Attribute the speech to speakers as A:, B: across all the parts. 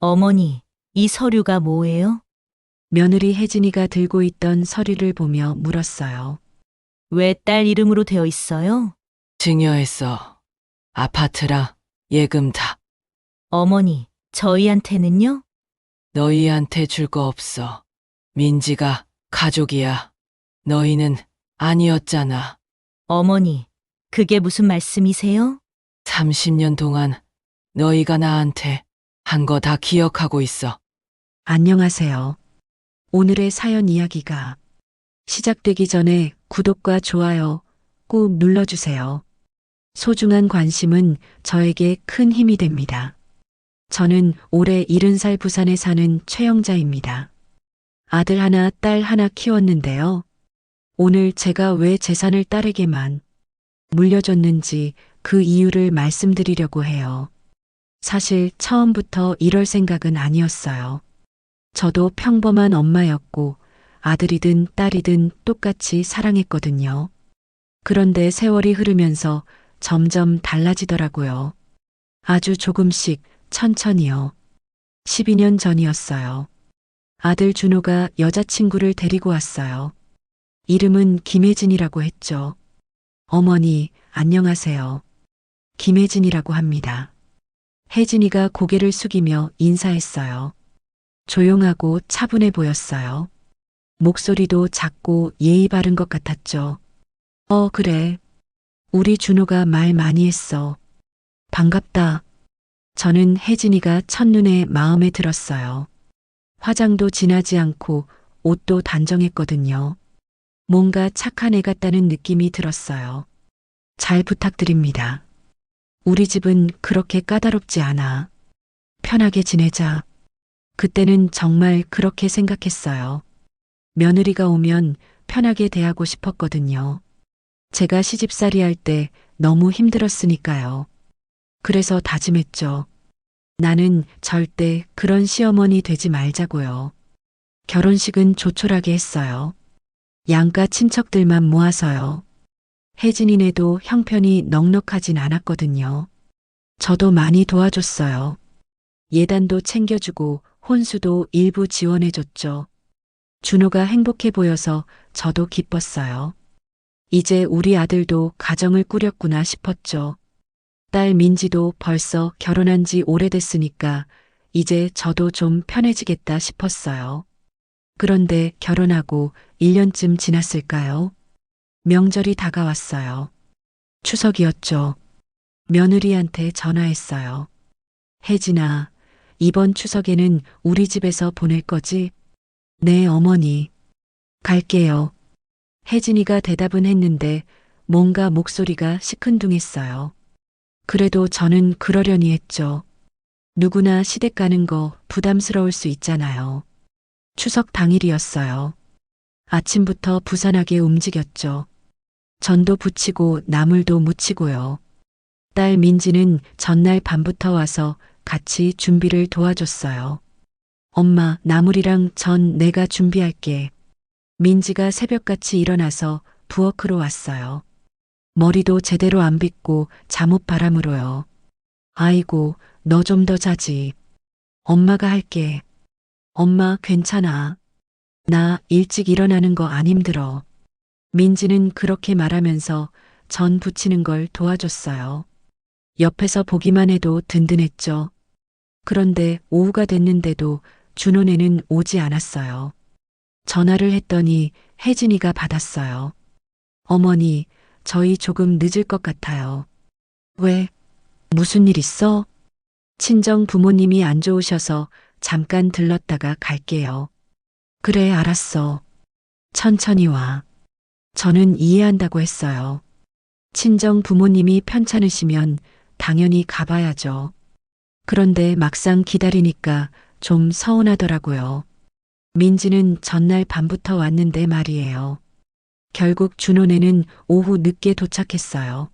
A: 어머니, 이 서류가 뭐예요?
B: 며느리 혜진이가 들고 있던 서류를 보며 물었어요.
A: 왜 딸 이름으로 되어 있어요?
C: 증여했어. 아파트랑 예금 다.
A: 어머니, 저희한테는요?
C: 너희한테 줄 거 없어. 민지가 가족이야. 너희는 아니었잖아.
A: 어머니, 그게 무슨 말씀이세요?
C: 30년 동안 너희가 나한테 한 거 다 기억하고 있어.
B: 안녕하세요. 오늘의 사연 이야기가 시작되기 전에 구독과 좋아요 꾹 눌러주세요. 소중한 관심은 저에게 큰 힘이 됩니다. 저는 올해 70살 부산에 사는 최영자입니다. 아들 하나, 딸 하나 키웠는데요. 오늘 제가 왜 재산을 딸에게만 물려줬는지 그 이유를 말씀드리려고 해요. 사실 처음부터 이럴 생각은 아니었어요. 저도 평범한 엄마였고 아들이든 딸이든 똑같이 사랑했거든요. 그런데 세월이 흐르면서 점점 달라지더라고요. 아주 조금씩 천천히요. 12년 전이었어요. 아들 준호가 여자친구를 데리고 왔어요. 이름은 김혜진이라고 했죠. 어머니, 안녕하세요. 김혜진이라고 합니다. 혜진이가 고개를 숙이며 인사했어요. 조용하고 차분해 보였어요. 목소리도 작고 예의 바른 것 같았죠. 그래. 우리 준호가 말 많이 했어. 반갑다. 저는 혜진이가 첫눈에 마음에 들었어요. 화장도 진하지 않고 옷도 단정했거든요. 뭔가 착한 애 같다는 느낌이 들었어요. 잘 부탁드립니다. 우리 집은 그렇게 까다롭지 않아. 편하게 지내자. 그때는 정말 그렇게 생각했어요. 며느리가 오면 편하게 대하고 싶었거든요. 제가 시집살이 할 때 너무 힘들었으니까요. 그래서 다짐했죠. 나는 절대 그런 시어머니 되지 말자고요. 결혼식은 조촐하게 했어요. 양가 친척들만 모아서요. 혜진이네도 형편이 넉넉하진 않았거든요. 저도 많이 도와줬어요. 예단도 챙겨주고 혼수도 일부 지원해줬죠. 준호가 행복해 보여서 저도 기뻤어요. 이제 우리 아들도 가정을 꾸렸구나 싶었죠. 딸 민지도 벌써 결혼한 지 오래됐으니까 이제 저도 좀 편해지겠다 싶었어요. 그런데 결혼하고 1년쯤 지났을까요? 명절이 다가왔어요. 추석이었죠. 며느리한테 전화했어요. 혜진아, 이번 추석에는 우리 집에서 보낼 거지? 네, 어머니. 갈게요. 혜진이가 대답은 했는데 뭔가 목소리가 시큰둥했어요. 그래도 저는 그러려니 했죠. 누구나 시댁 가는 거 부담스러울 수 있잖아요. 추석 당일이었어요. 아침부터 부산하게 움직였죠. 전도 부치고 나물도 무치고요. 딸 민지는 전날 밤부터 와서 같이 준비를 도와줬어요. 엄마, 나물이랑 전 내가 준비할게. 민지가 새벽같이 일어나서 부엌으로 왔어요. 머리도 제대로 안 빗고 잠옷 바람으로요. 아이고, 너 좀 더 자지. 엄마가 할게. 엄마, 괜찮아. 나 일찍 일어나는 거 안 힘들어. 민지는 그렇게 말하면서 전 부치는 걸 도와줬어요. 옆에서 보기만 해도 든든했죠. 그런데 오후가 됐는데도 준호네는 오지 않았어요. 전화를 했더니 혜진이가 받았어요. 어머니, 저희 조금 늦을 것 같아요. 왜? 무슨 일 있어? 친정 부모님이 안 좋으셔서 잠깐 들렀다가 갈게요. 그래, 알았어. 천천히 와. 저는 이해한다고 했어요. 친정 부모님이 편찮으시면 당연히 가봐야죠. 그런데 막상 기다리니까 좀 서운하더라고요. 민지는 전날 밤부터 왔는데 말이에요. 결국 준호네는 오후 늦게 도착했어요.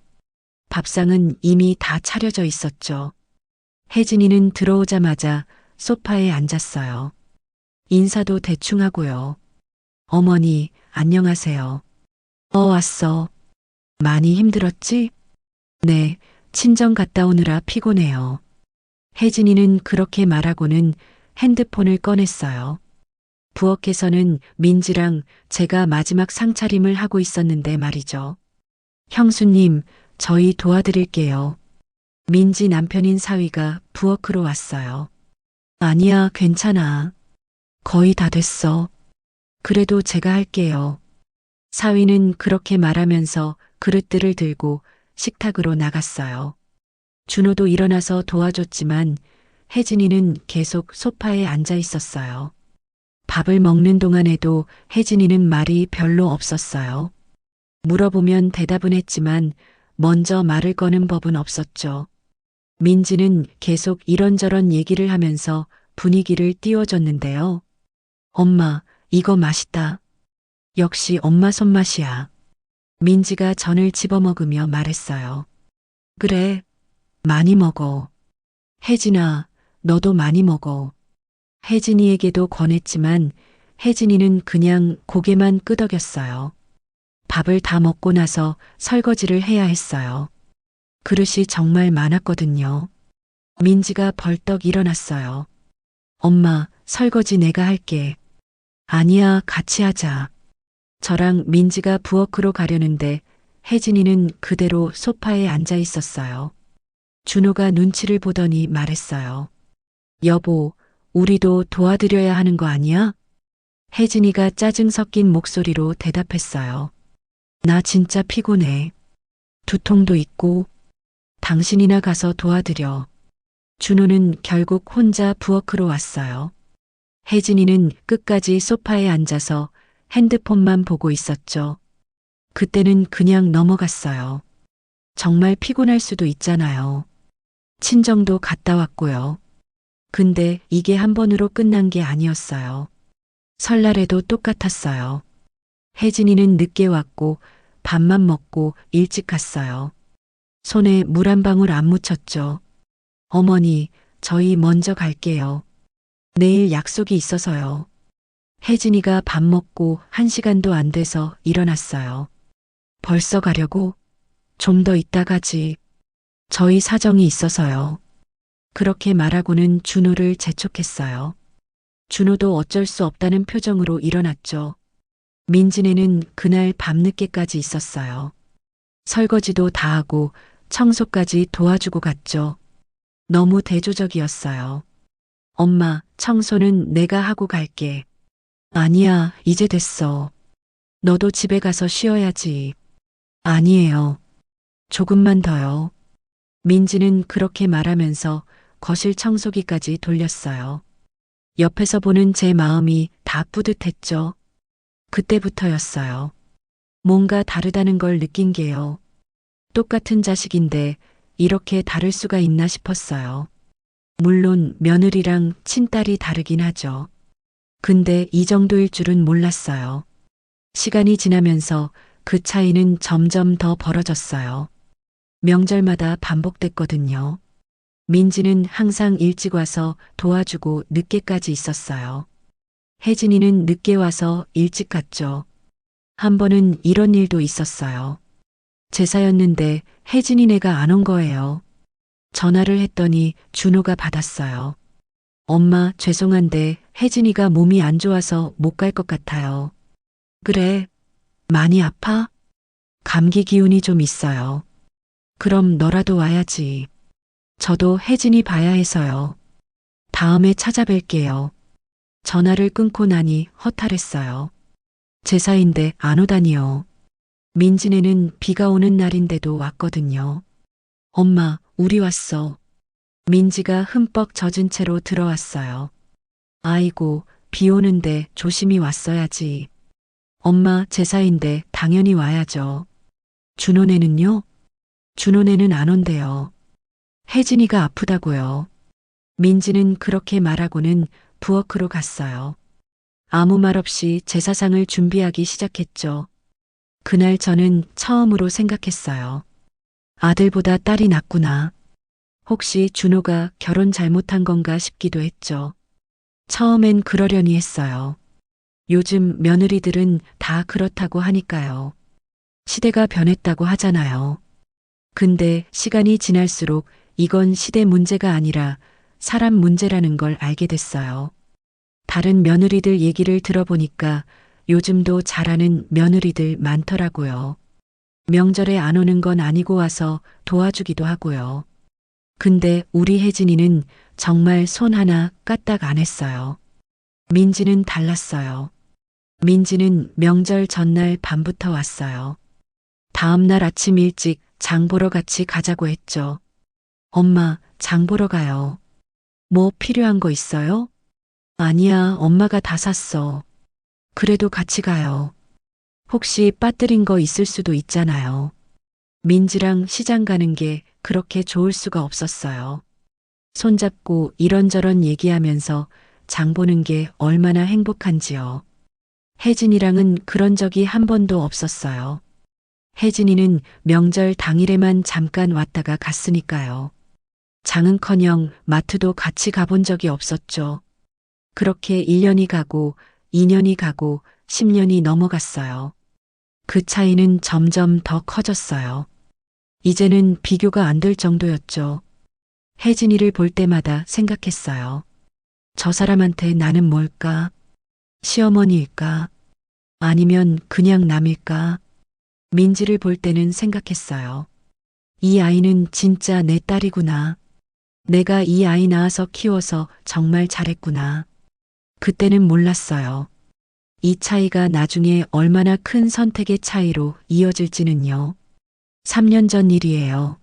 B: 밥상은 이미 다 차려져 있었죠. 혜진이는 들어오자마자 소파에 앉았어요. 인사도 대충 하고요. 어머니, 안녕하세요. 왔어. 많이 힘들었지? 네, 친정 갔다 오느라 피곤해요. 혜진이는 그렇게 말하고는 핸드폰을 꺼냈어요. 부엌에서는 민지랑 제가 마지막 상차림을 하고 있었는데 말이죠. 형수님, 저희 도와드릴게요. 민지 남편인 사위가 부엌으로 왔어요. 아니야, 괜찮아. 거의 다 됐어. 그래도 제가 할게요. 사위는 그렇게 말하면서 그릇들을 들고 식탁으로 나갔어요. 준호도 일어나서 도와줬지만 혜진이는 계속 소파에 앉아 있었어요. 밥을 먹는 동안에도 혜진이는 말이 별로 없었어요. 물어보면 대답은 했지만 먼저 말을 거는 법은 없었죠. 민지는 계속 이런저런 얘기를 하면서 분위기를 띄워줬는데요. 엄마, 이거 맛있다. 역시 엄마 손맛이야. 민지가 전을 집어먹으며 말했어요. 그래, 많이 먹어. 혜진아, 너도 많이 먹어. 혜진이에게도 권했지만 혜진이는 그냥 고개만 끄덕였어요. 밥을 다 먹고 나서 설거지를 해야 했어요. 그릇이 정말 많았거든요. 민지가 벌떡 일어났어요. 엄마, 설거지 내가 할게. 아니야, 같이 하자. 저랑 민지가 부엌으로 가려는데 혜진이는 그대로 소파에 앉아 있었어요. 준호가 눈치를 보더니 말했어요. 여보, 우리도 도와드려야 하는 거 아니야? 혜진이가 짜증 섞인 목소리로 대답했어요. 나 진짜 피곤해. 두통도 있고. 당신이나 가서 도와드려. 준호는 결국 혼자 부엌으로 왔어요. 혜진이는 끝까지 소파에 앉아서 핸드폰만 보고 있었죠. 그때는 그냥 넘어갔어요. 정말 피곤할 수도 있잖아요. 친정도 갔다 왔고요. 근데 이게 한 번으로 끝난 게 아니었어요. 설날에도 똑같았어요. 혜진이는 늦게 왔고 밥만 먹고 일찍 갔어요. 손에 물 한 방울 안 묻혔죠. 어머니, 저희 먼저 갈게요. 내일 약속이 있어서요. 혜진이가 밥 먹고 1시간도 안 돼서 일어났어요. 벌써 가려고? 좀 더 있다 가지. 저희 사정이 있어서요. 그렇게 말하고는 준호를 재촉했어요. 준호도 어쩔 수 없다는 표정으로 일어났죠. 민지네는 그날 밤늦게까지 있었어요. 설거지도 다 하고 청소까지 도와주고 갔죠. 너무 대조적이었어요. 엄마, 청소는 내가 하고 갈게. 아니야, 이제 됐어. 너도 집에 가서 쉬어야지. 아니에요. 조금만 더요. 민지는 그렇게 말하면서 거실 청소기까지 돌렸어요. 옆에서 보는 제 마음이 다 뿌듯했죠. 그때부터였어요. 뭔가 다르다는 걸 느낀 게요. 똑같은 자식인데 이렇게 다를 수가 있나 싶었어요. 물론 며느리랑 친딸이 다르긴 하죠. 근데 이 정도일 줄은 몰랐어요. 시간이 지나면서 그 차이는 점점 더 벌어졌어요. 명절마다 반복됐거든요. 민지는 항상 일찍 와서 도와주고 늦게까지 있었어요. 혜진이는 늦게 와서 일찍 갔죠. 한 번은 이런 일도 있었어요. 제사였는데 혜진이네가 안 온 거예요. 전화를 했더니 준호가 받았어요. 엄마, 죄송한데 혜진이가 몸이 안 좋아서 못 갈 것 같아요. 그래, 많이 아파? 감기 기운이 좀 있어요. 그럼 너라도 와야지. 저도 혜진이 봐야 해서요. 다음에 찾아뵐게요. 전화를 끊고 나니 허탈했어요. 제사인데 안 오다니요. 민지네는 비가 오는 날인데도 왔거든요. 엄마, 우리 왔어. 민지가 흠뻑 젖은 채로 들어왔어요. 아이고, 비 오는데 조심히 왔어야지. 엄마, 제사인데 당연히 와야죠. 준호네는요? 준호네는 안 온대요. 혜진이가 아프다고요. 민지는 그렇게 말하고는 부엌으로 갔어요. 아무 말 없이 제사상을 준비하기 시작했죠. 그날 저는 처음으로 생각했어요. 아들보다 딸이 낫구나. 혹시 준호가 결혼 잘못한 건가 싶기도 했죠. 처음엔 그러려니 했어요. 요즘 며느리들은 다 그렇다고 하니까요. 시대가 변했다고 하잖아요. 근데 시간이 지날수록 이건 시대 문제가 아니라 사람 문제라는 걸 알게 됐어요. 다른 며느리들 얘기를 들어보니까 요즘도 잘하는 며느리들 많더라고요. 명절에 안 오는 건 아니고 와서 도와주기도 하고요. 근데 우리 혜진이는 정말 손 하나 까딱 안 했어요. 민지는 달랐어요. 민지는 명절 전날 밤부터 왔어요. 다음 날 아침 일찍 장 보러 같이 가자고 했죠. 엄마, 장 보러 가요. 뭐 필요한 거 있어요? 아니야, 엄마가 다 샀어. 그래도 같이 가요. 혹시 빠뜨린 거 있을 수도 있잖아요. 민지랑 시장 가는 게 그렇게 좋을 수가 없었어요. 손잡고 이런저런 얘기하면서 장 보는 게 얼마나 행복한지요. 혜진이랑은 그런 적이 한 번도 없었어요. 혜진이는 명절 당일에만 잠깐 왔다가 갔으니까요. 장은커녕 마트도 같이 가본 적이 없었죠. 그렇게 1년이 가고 2년이 가고 10년이 넘어갔어요. 그 차이는 점점 더 커졌어요. 이제는 비교가 안 될 정도였죠. 혜진이를 볼 때마다 생각했어요. 저 사람한테 나는 뭘까? 시어머니일까? 아니면 그냥 남일까? 민지를 볼 때는 생각했어요. 이 아이는 진짜 내 딸이구나. 내가 이 아이 낳아서 키워서 정말 잘했구나. 그때는 몰랐어요. 이 차이가 나중에 얼마나 큰 선택의 차이로 이어질지는요. 3년 전 일이에요.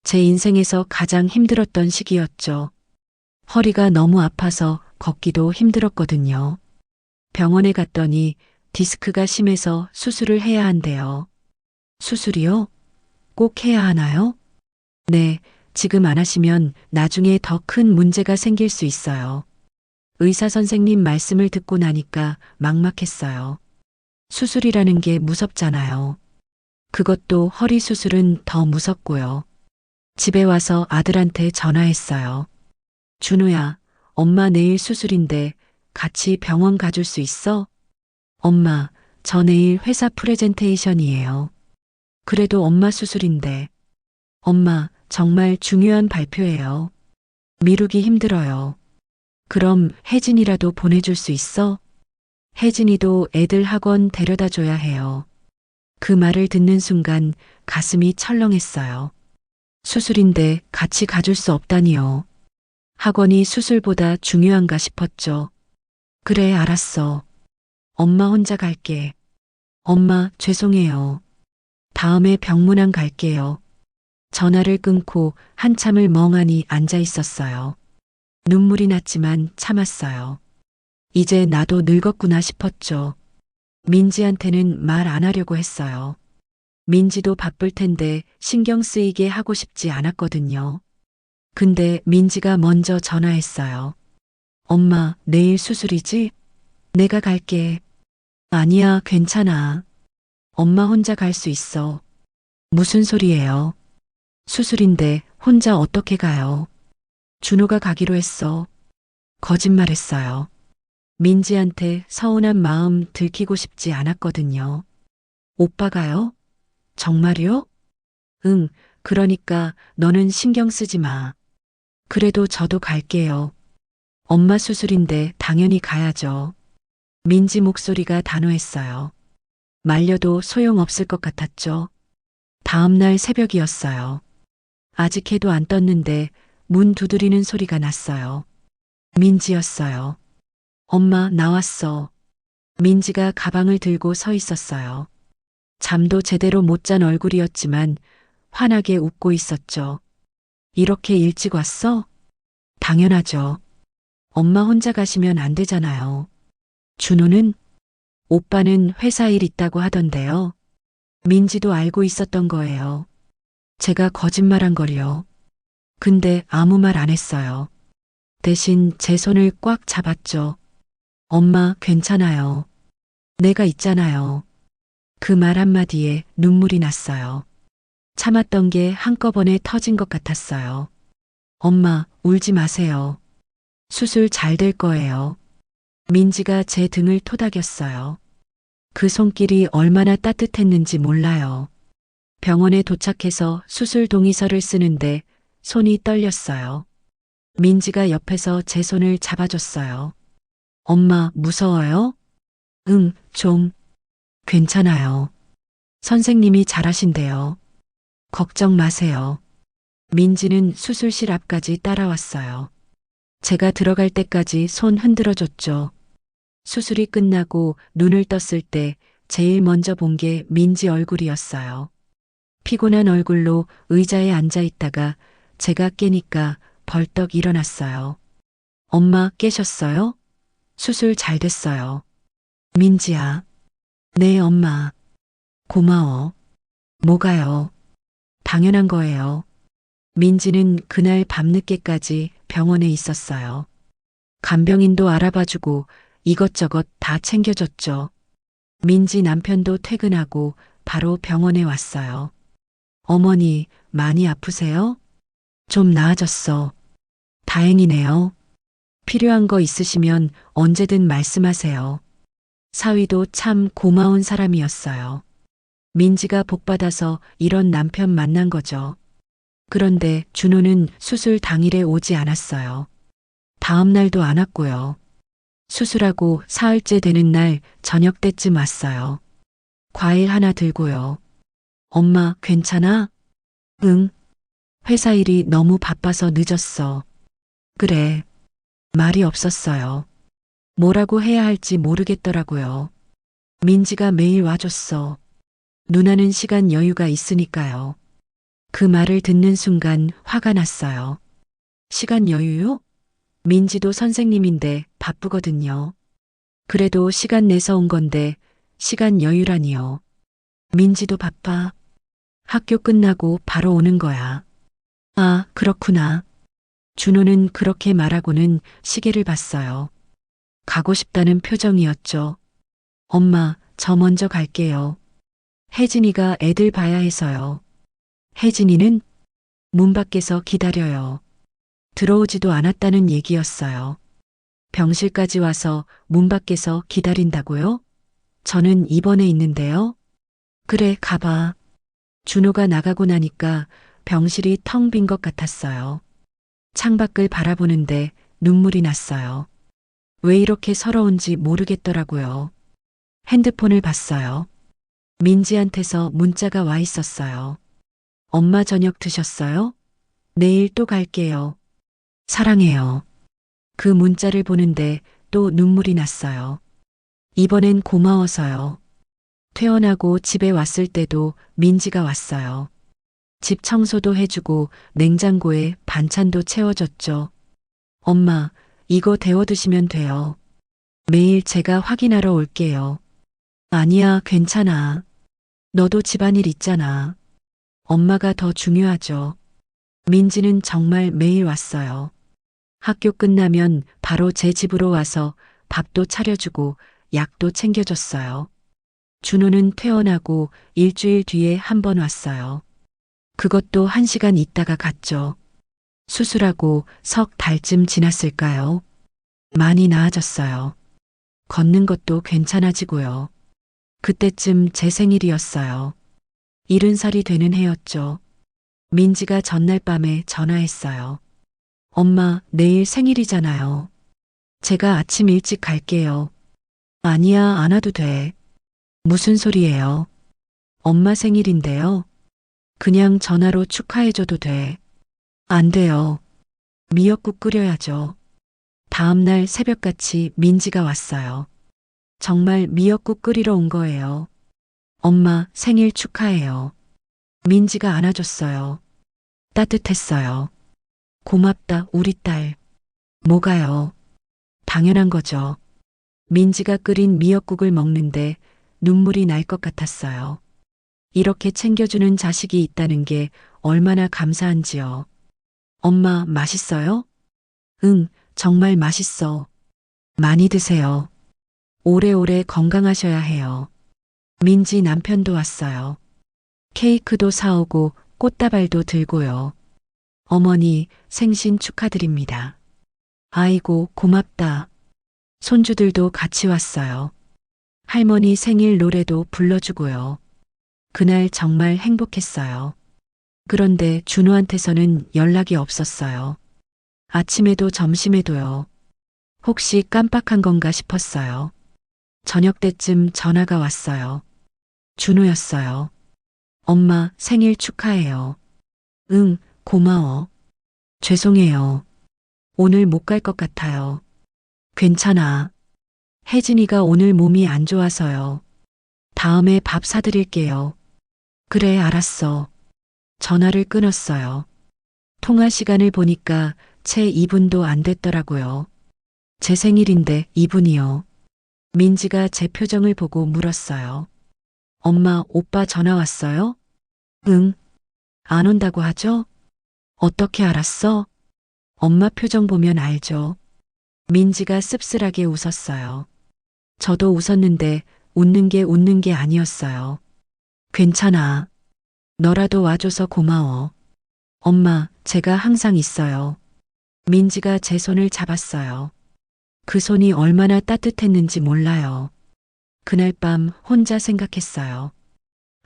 B: 제 인생에서 가장 힘들었던 시기였죠. 허리가 너무 아파서 걷기도 힘들었거든요. 병원에 갔더니 디스크가 심해서 수술을 해야 한대요. 수술이요? 꼭 해야 하나요? 네, 지금 안 하시면 나중에 더 큰 문제가 생길 수 있어요. 의사 선생님 말씀을 듣고 나니까 막막했어요. 수술이라는 게 무섭잖아요. 그것도 허리 수술은 더 무섭고요. 집에 와서 아들한테 전화했어요. 준호야, 엄마 내일 수술인데 같이 병원 가줄 수 있어? 엄마, 저 내일 회사 프레젠테이션이에요. 그래도 엄마 수술인데. 엄마, 정말 중요한 발표예요. 미루기 힘들어요. 그럼 혜진이라도 보내줄 수 있어? 혜진이도 애들 학원 데려다 줘야 해요. 그 말을 듣는 순간 가슴이 철렁했어요. 수술인데 같이 가줄 수 없다니요. 학원이 수술보다 중요한가 싶었죠. 그래, 알았어. 엄마 혼자 갈게. 엄마, 죄송해요. 다음에 병문안 갈게요. 전화를 끊고 한참을 멍하니 앉아 있었어요. 눈물이 났지만 참았어요. 이제 나도 늙었구나 싶었죠. 민지한테는 말 안 하려고 했어요. 민지도 바쁠 텐데 신경 쓰이게 하고 싶지 않았거든요. 근데 민지가 먼저 전화했어요. 엄마, 내일 수술이지? 내가 갈게. 아니야, 괜찮아. 엄마 혼자 갈 수 있어. 무슨 소리예요? 수술인데 혼자 어떻게 가요? 준호가 가기로 했어. 거짓말했어요. 민지한테 서운한 마음 들키고 싶지 않았거든요. 오빠가요? 정말요? 응, 그러니까 너는 신경 쓰지 마. 그래도 저도 갈게요. 엄마 수술인데 당연히 가야죠. 민지 목소리가 단호했어요. 말려도 소용없을 것 같았죠. 다음 날 새벽이었어요. 아직 해도 안 떴는데 문 두드리는 소리가 났어요. 민지였어요. 엄마, 나왔어. 민지가 가방을 들고 서 있었어요. 잠도 제대로 못 잔 얼굴이었지만 환하게 웃고 있었죠. 이렇게 일찍 왔어? 당연하죠. 엄마 혼자 가시면 안 되잖아요. 준호는? 오빠는 회사 일 있다고 하던데요. 민지도 알고 있었던 거예요. 제가 거짓말한 걸요. 근데 아무 말 안 했어요. 대신 제 손을 꽉 잡았죠. 엄마, 괜찮아요. 내가 있잖아요. 그 말 한마디에 눈물이 났어요. 참았던 게 한꺼번에 터진 것 같았어요. 엄마, 울지 마세요. 수술 잘 될 거예요. 민지가 제 등을 토닥였어요. 그 손길이 얼마나 따뜻했는지 몰라요. 병원에 도착해서 수술 동의서를 쓰는데 손이 떨렸어요. 민지가 옆에서 제 손을 잡아줬어요. 엄마, 무서워요? 응, 좀. 괜찮아요. 선생님이 잘하신대요. 걱정 마세요. 민지는 수술실 앞까지 따라왔어요. 제가 들어갈 때까지 손 흔들어줬죠. 수술이 끝나고 눈을 떴을 때 제일 먼저 본 게 민지 얼굴이었어요. 피곤한 얼굴로 의자에 앉아 있다가 제가 깨니까 벌떡 일어났어요. 엄마 깨셨어요? 수술 잘 됐어요. 민지야. 네, 엄마. 고마워. 뭐가요? 당연한 거예요. 민지는 그날 밤늦게까지 병원에 있었어요. 간병인도 알아봐주고 이것저것 다 챙겨줬죠. 민지 남편도 퇴근하고 바로 병원에 왔어요. 어머니, 많이 아프세요? 좀 나아졌어. 다행이네요. 필요한 거 있으시면 언제든 말씀하세요. 사위도 참 고마운 사람이었어요. 민지가 복받아서 이런 남편 만난 거죠. 그런데 준호는 수술 당일에 오지 않았어요. 다음 날도 안 왔고요. 수술하고 사흘째 되는 날 저녁 때쯤 왔어요. 과일 하나 들고요. 엄마, 괜찮아? 응. 회사 일이 너무 바빠서 늦었어. 그래. 말이 없었어요. 뭐라고 해야 할지 모르겠더라고요. 민지가 매일 와줬어. 누나는 시간 여유가 있으니까요. 그 말을 듣는 순간 화가 났어요. 시간 여유요? 민지도 선생님인데 바쁘거든요. 그래도 시간 내서 온 건데 시간 여유라니요. 민지도 바빠. 학교 끝나고 바로 오는 거야. 아, 그렇구나. 준호는 그렇게 말하고는 시계를 봤어요. 가고 싶다는 표정이었죠. 엄마, 저 먼저 갈게요. 혜진이가 애들 봐야 해서요. 혜진이는 문 밖에서 기다려요. 들어오지도 않았다는 얘기였어요. 병실까지 와서 문 밖에서 기다린다고요? 저는 입원해 있는데요. 그래, 가봐. 준호가 나가고 나니까 병실이 텅 빈 것 같았어요. 창밖을 바라보는데 눈물이 났어요. 왜 이렇게 서러운지 모르겠더라고요. 핸드폰을 봤어요. 민지한테서 문자가 와 있었어요. 엄마 저녁 드셨어요? 내일 또 갈게요. 사랑해요. 그 문자를 보는데 또 눈물이 났어요. 이번엔 고마워서요. 퇴원하고 집에 왔을 때도 민지가 왔어요. 집 청소도 해주고 냉장고에 반찬도 채워줬죠. 엄마, 이거 데워 드시면 돼요. 매일 제가 확인하러 올게요. 아니야, 괜찮아. 너도 집안일 있잖아. 엄마가 더 중요하죠. 민지는 정말 매일 왔어요. 학교 끝나면 바로 제 집으로 와서 밥도 차려주고 약도 챙겨줬어요. 준호는 퇴원하고 일주일 뒤에 한 번 왔어요. 그것도 1시간 있다가 갔죠. 수술하고 석 달쯤 지났을까요? 많이 나아졌어요. 걷는 것도 괜찮아지고요. 그때쯤 제 생일이었어요. 70살이 되는 해였죠. 민지가 전날 밤에 전화했어요. 엄마, 내일 생일이잖아요. 제가 아침 일찍 갈게요. 아니야, 안 와도 돼. 무슨 소리예요? 엄마 생일인데요. 그냥 전화로 축하해줘도 돼. 안 돼요. 미역국 끓여야죠. 다음 날 새벽같이 민지가 왔어요. 정말 미역국 끓이러 온 거예요. 엄마 생일 축하해요. 민지가 안아줬어요. 따뜻했어요. 고맙다, 우리 딸. 뭐가요? 당연한 거죠. 민지가 끓인 미역국을 먹는데 눈물이 날 것 같았어요. 이렇게 챙겨주는 자식이 있다는 게 얼마나 감사한지요. 엄마, 맛있어요? 응, 정말 맛있어. 많이 드세요. 오래오래 건강하셔야 해요. 민지 남편도 왔어요. 케이크도 사오고 꽃다발도 들고요. 어머니, 생신 축하드립니다. 아이고, 고맙다. 손주들도 같이 왔어요. 할머니 생일 노래도 불러주고요. 그날 정말 행복했어요. 그런데 준호한테서는 연락이 없었어요. 아침에도 점심에도요. 혹시 깜빡한 건가 싶었어요. 저녁 때쯤 전화가 왔어요. 준호였어요. 엄마 생일 축하해요. 응, 고마워. 죄송해요. 오늘 못 갈 것 같아요. 괜찮아. 혜진이가 오늘 몸이 안 좋아서요. 다음에 밥 사드릴게요. 그래, 알았어. 전화를 끊었어요. 통화 시간을 보니까 채 2분도 안 됐더라고요. 제 생일인데 2분이요. 민지가 제 표정을 보고 물었어요. 엄마, 오빠 전화 왔어요? 응. 안 온다고 하죠? 어떻게 알았어? 엄마 표정 보면 알죠. 민지가 씁쓸하게 웃었어요. 저도 웃었는데 웃는 게 아니었어요. 괜찮아. 너라도 와줘서 고마워. 엄마, 제가 항상 있어요. 민지가 제 손을 잡았어요. 그 손이 얼마나 따뜻했는지 몰라요. 그날 밤 혼자 생각했어요.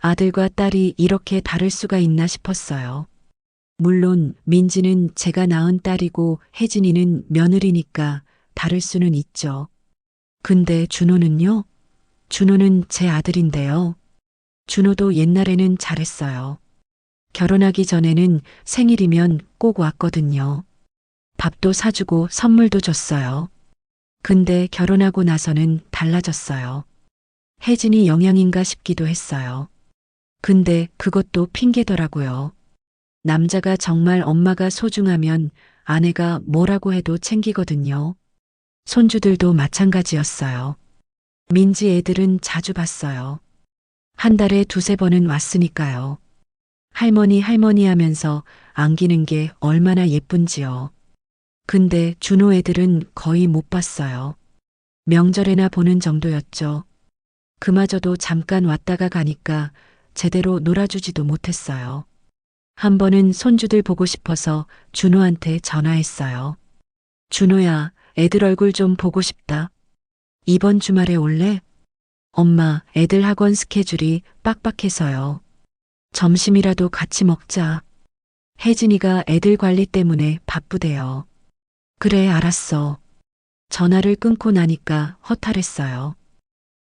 B: 아들과 딸이 이렇게 다를 수가 있나 싶었어요. 물론 민지는 제가 낳은 딸이고 혜진이는 며느리니까 다를 수는 있죠. 근데 준호는요? 준호는 제 아들인데요. 준호도 옛날에는 잘했어요. 결혼하기 전에는 생일이면 꼭 왔거든요. 밥도 사주고 선물도 줬어요. 근데 결혼하고 나서는 달라졌어요. 혜진이 영향인가 싶기도 했어요. 근데 그것도 핑계더라고요. 남자가 정말 엄마가 소중하면 아내가 뭐라고 해도 챙기거든요. 손주들도 마찬가지였어요. 민지 애들은 자주 봤어요. 한 달에 두세 번은 왔으니까요. 할머니 할머니 하면서 안기는 게 얼마나 예쁜지요. 근데 준호 애들은 거의 못 봤어요. 명절에나 보는 정도였죠. 그마저도 잠깐 왔다가 가니까 제대로 놀아주지도 못했어요. 한 번은 손주들 보고 싶어서 준호한테 전화했어요. 준호야, 애들 얼굴 좀 보고 싶다. 이번 주말에 올래? 엄마, 애들 학원 스케줄이 빡빡해서요. 점심이라도 같이 먹자. 혜진이가 애들 관리 때문에 바쁘대요. 그래, 알았어. 전화를 끊고 나니까 허탈했어요.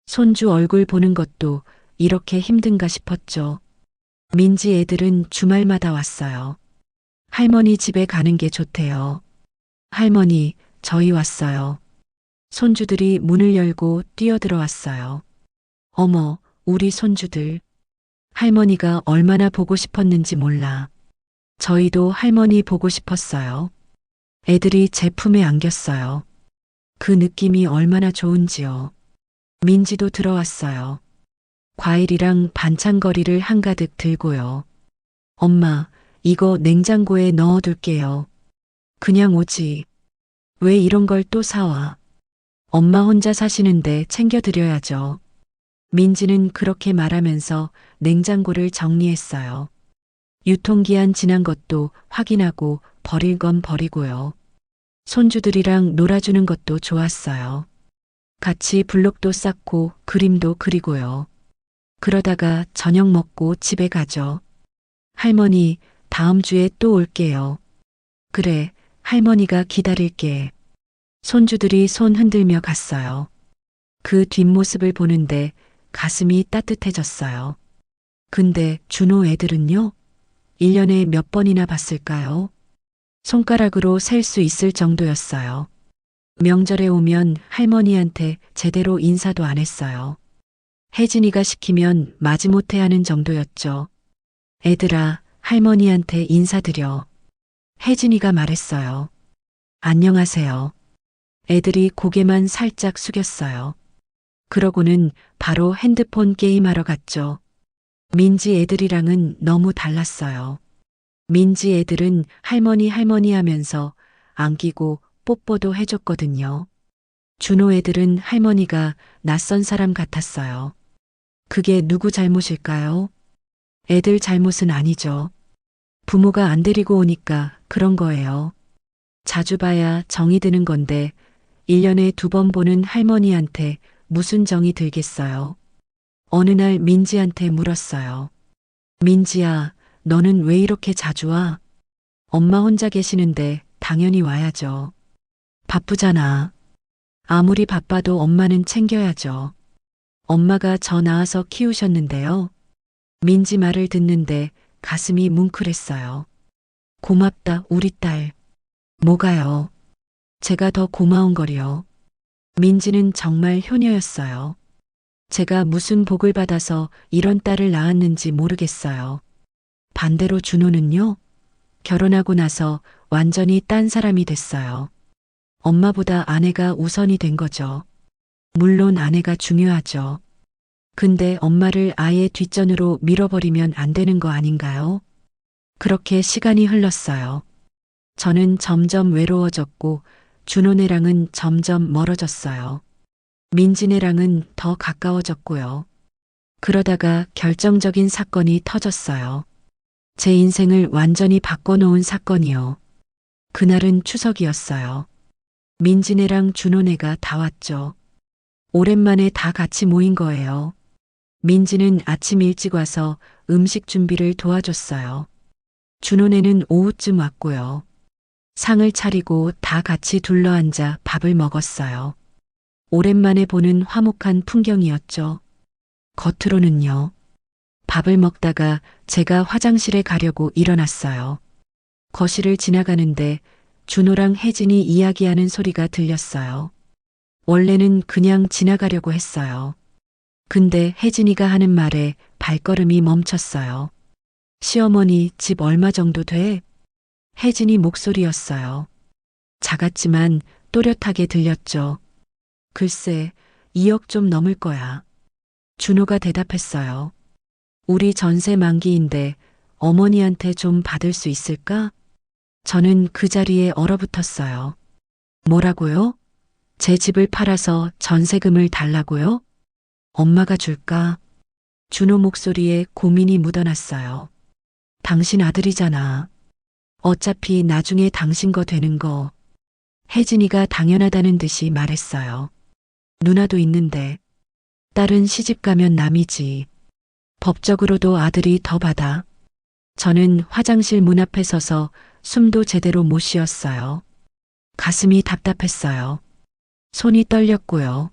B: 손주 얼굴 보는 것도 이렇게 힘든가 싶었죠. 민지 애들은 주말마다 왔어요. 할머니 집에 가는 게 좋대요. 할머니, 저희 왔어요. 손주들이 문을 열고 뛰어들어왔어요. 어머, 우리 손주들. 할머니가 얼마나 보고 싶었는지 몰라. 저희도 할머니 보고 싶었어요. 애들이 제 품에 안겼어요. 그 느낌이 얼마나 좋은지요. 민지도 들어왔어요. 과일이랑 반찬거리를 한가득 들고요. 엄마, 이거 냉장고에 넣어둘게요. 그냥 오지. 왜 이런 걸 또 사와? 엄마 혼자 사시는데 챙겨드려야죠. 민지는 그렇게 말하면서 냉장고를 정리했어요. 유통기한 지난 것도 확인하고 버릴 건 버리고요. 손주들이랑 놀아주는 것도 좋았어요. 같이 블록도 쌓고 그림도 그리고요. 그러다가 저녁 먹고 집에 가죠. 할머니, 다음 주에 또 올게요. 그래, 할머니가 기다릴게. 손주들이 손 흔들며 갔어요. 그 뒷모습을 보는데 가슴이 따뜻해졌어요. 근데 준호 애들은요? 1년에 몇 번이나 봤을까요? 손가락으로 셀 수 있을 정도였어요. 명절에 오면 할머니한테 제대로 인사도 안 했어요. 혜진이가 시키면 마지못해 하는 정도였죠. 애들아, 할머니한테 인사드려. 혜진이가 말했어요. 안녕하세요. 애들이 고개만 살짝 숙였어요. 그러고는 바로 핸드폰 게임하러 갔죠. 민지 애들이랑은 너무 달랐어요. 민지 애들은 할머니 할머니 하면서 안기고 뽀뽀도 해줬거든요. 준호 애들은 할머니가 낯선 사람 같았어요. 그게 누구 잘못일까요? 애들 잘못은 아니죠. 부모가 안 데리고 오니까 그런 거예요. 자주 봐야 정이 드는 건데 1년에 2번 보는 할머니한테 무슨 정이 들겠어요. 어느 날 민지한테 물었어요. 민지야, 너는 왜 이렇게 자주 와? 엄마 혼자 계시는데 당연히 와야죠. 바쁘잖아. 아무리 바빠도 엄마는 챙겨야죠. 엄마가 저 낳아서 키우셨는데요. 민지 말을 듣는데 가슴이 뭉클했어요. 고맙다, 우리 딸. 뭐가요? 제가 더 고마운 거리요. 민지는 정말 효녀였어요. 제가 무슨 복을 받아서 이런 딸을 낳았는지 모르겠어요. 반대로 준호는요? 결혼하고 나서 완전히 딴 사람이 됐어요. 엄마보다 아내가 우선이 된 거죠. 물론 아내가 중요하죠. 근데 엄마를 아예 뒷전으로 밀어버리면 안 되는 거 아닌가요? 그렇게 시간이 흘렀어요. 저는 점점 외로워졌고 준호네랑은 점점 멀어졌어요. 민지네랑은 더 가까워졌고요. 그러다가 결정적인 사건이 터졌어요. 제 인생을 완전히 바꿔놓은 사건이요. 그날은 추석이었어요. 민지네랑 준호네가 다 왔죠. 오랜만에 다 같이 모인 거예요. 민지는 아침 일찍 와서 음식 준비를 도와줬어요. 준호네는 오후쯤 왔고요. 상을 차리고 다 같이 둘러앉아 밥을 먹었어요. 오랜만에 보는 화목한 풍경이었죠. 겉으로는요. 밥을 먹다가 제가 화장실에 가려고 일어났어요. 거실을 지나가는데 준호랑 혜진이 이야기하는 소리가 들렸어요. 원래는 그냥 지나가려고 했어요. 근데 혜진이가 하는 말에 발걸음이 멈췄어요. 시어머니 집 얼마 정도 돼? 혜진이 목소리였어요. 작았지만 또렷하게 들렸죠. 글쎄, 2억 좀 넘을 거야. 준호가 대답했어요. 우리 전세 만기인데 어머니한테 좀 받을 수 있을까? 저는 그 자리에 얼어붙었어요. 뭐라고요? 제 집을 팔아서 전세금을 달라고요? 엄마가 줄까? 준호 목소리에 고민이 묻어났어요. 당신 아들이잖아. 어차피 나중에 당신 거 되는 거. 혜진이가 당연하다는 듯이 말했어요. 누나도 있는데. 딸은 시집 가면 남이지. 법적으로도 아들이 더 받아. 저는 화장실 문 앞에 서서 숨도 제대로 못 쉬었어요. 가슴이 답답했어요. 손이 떨렸고요.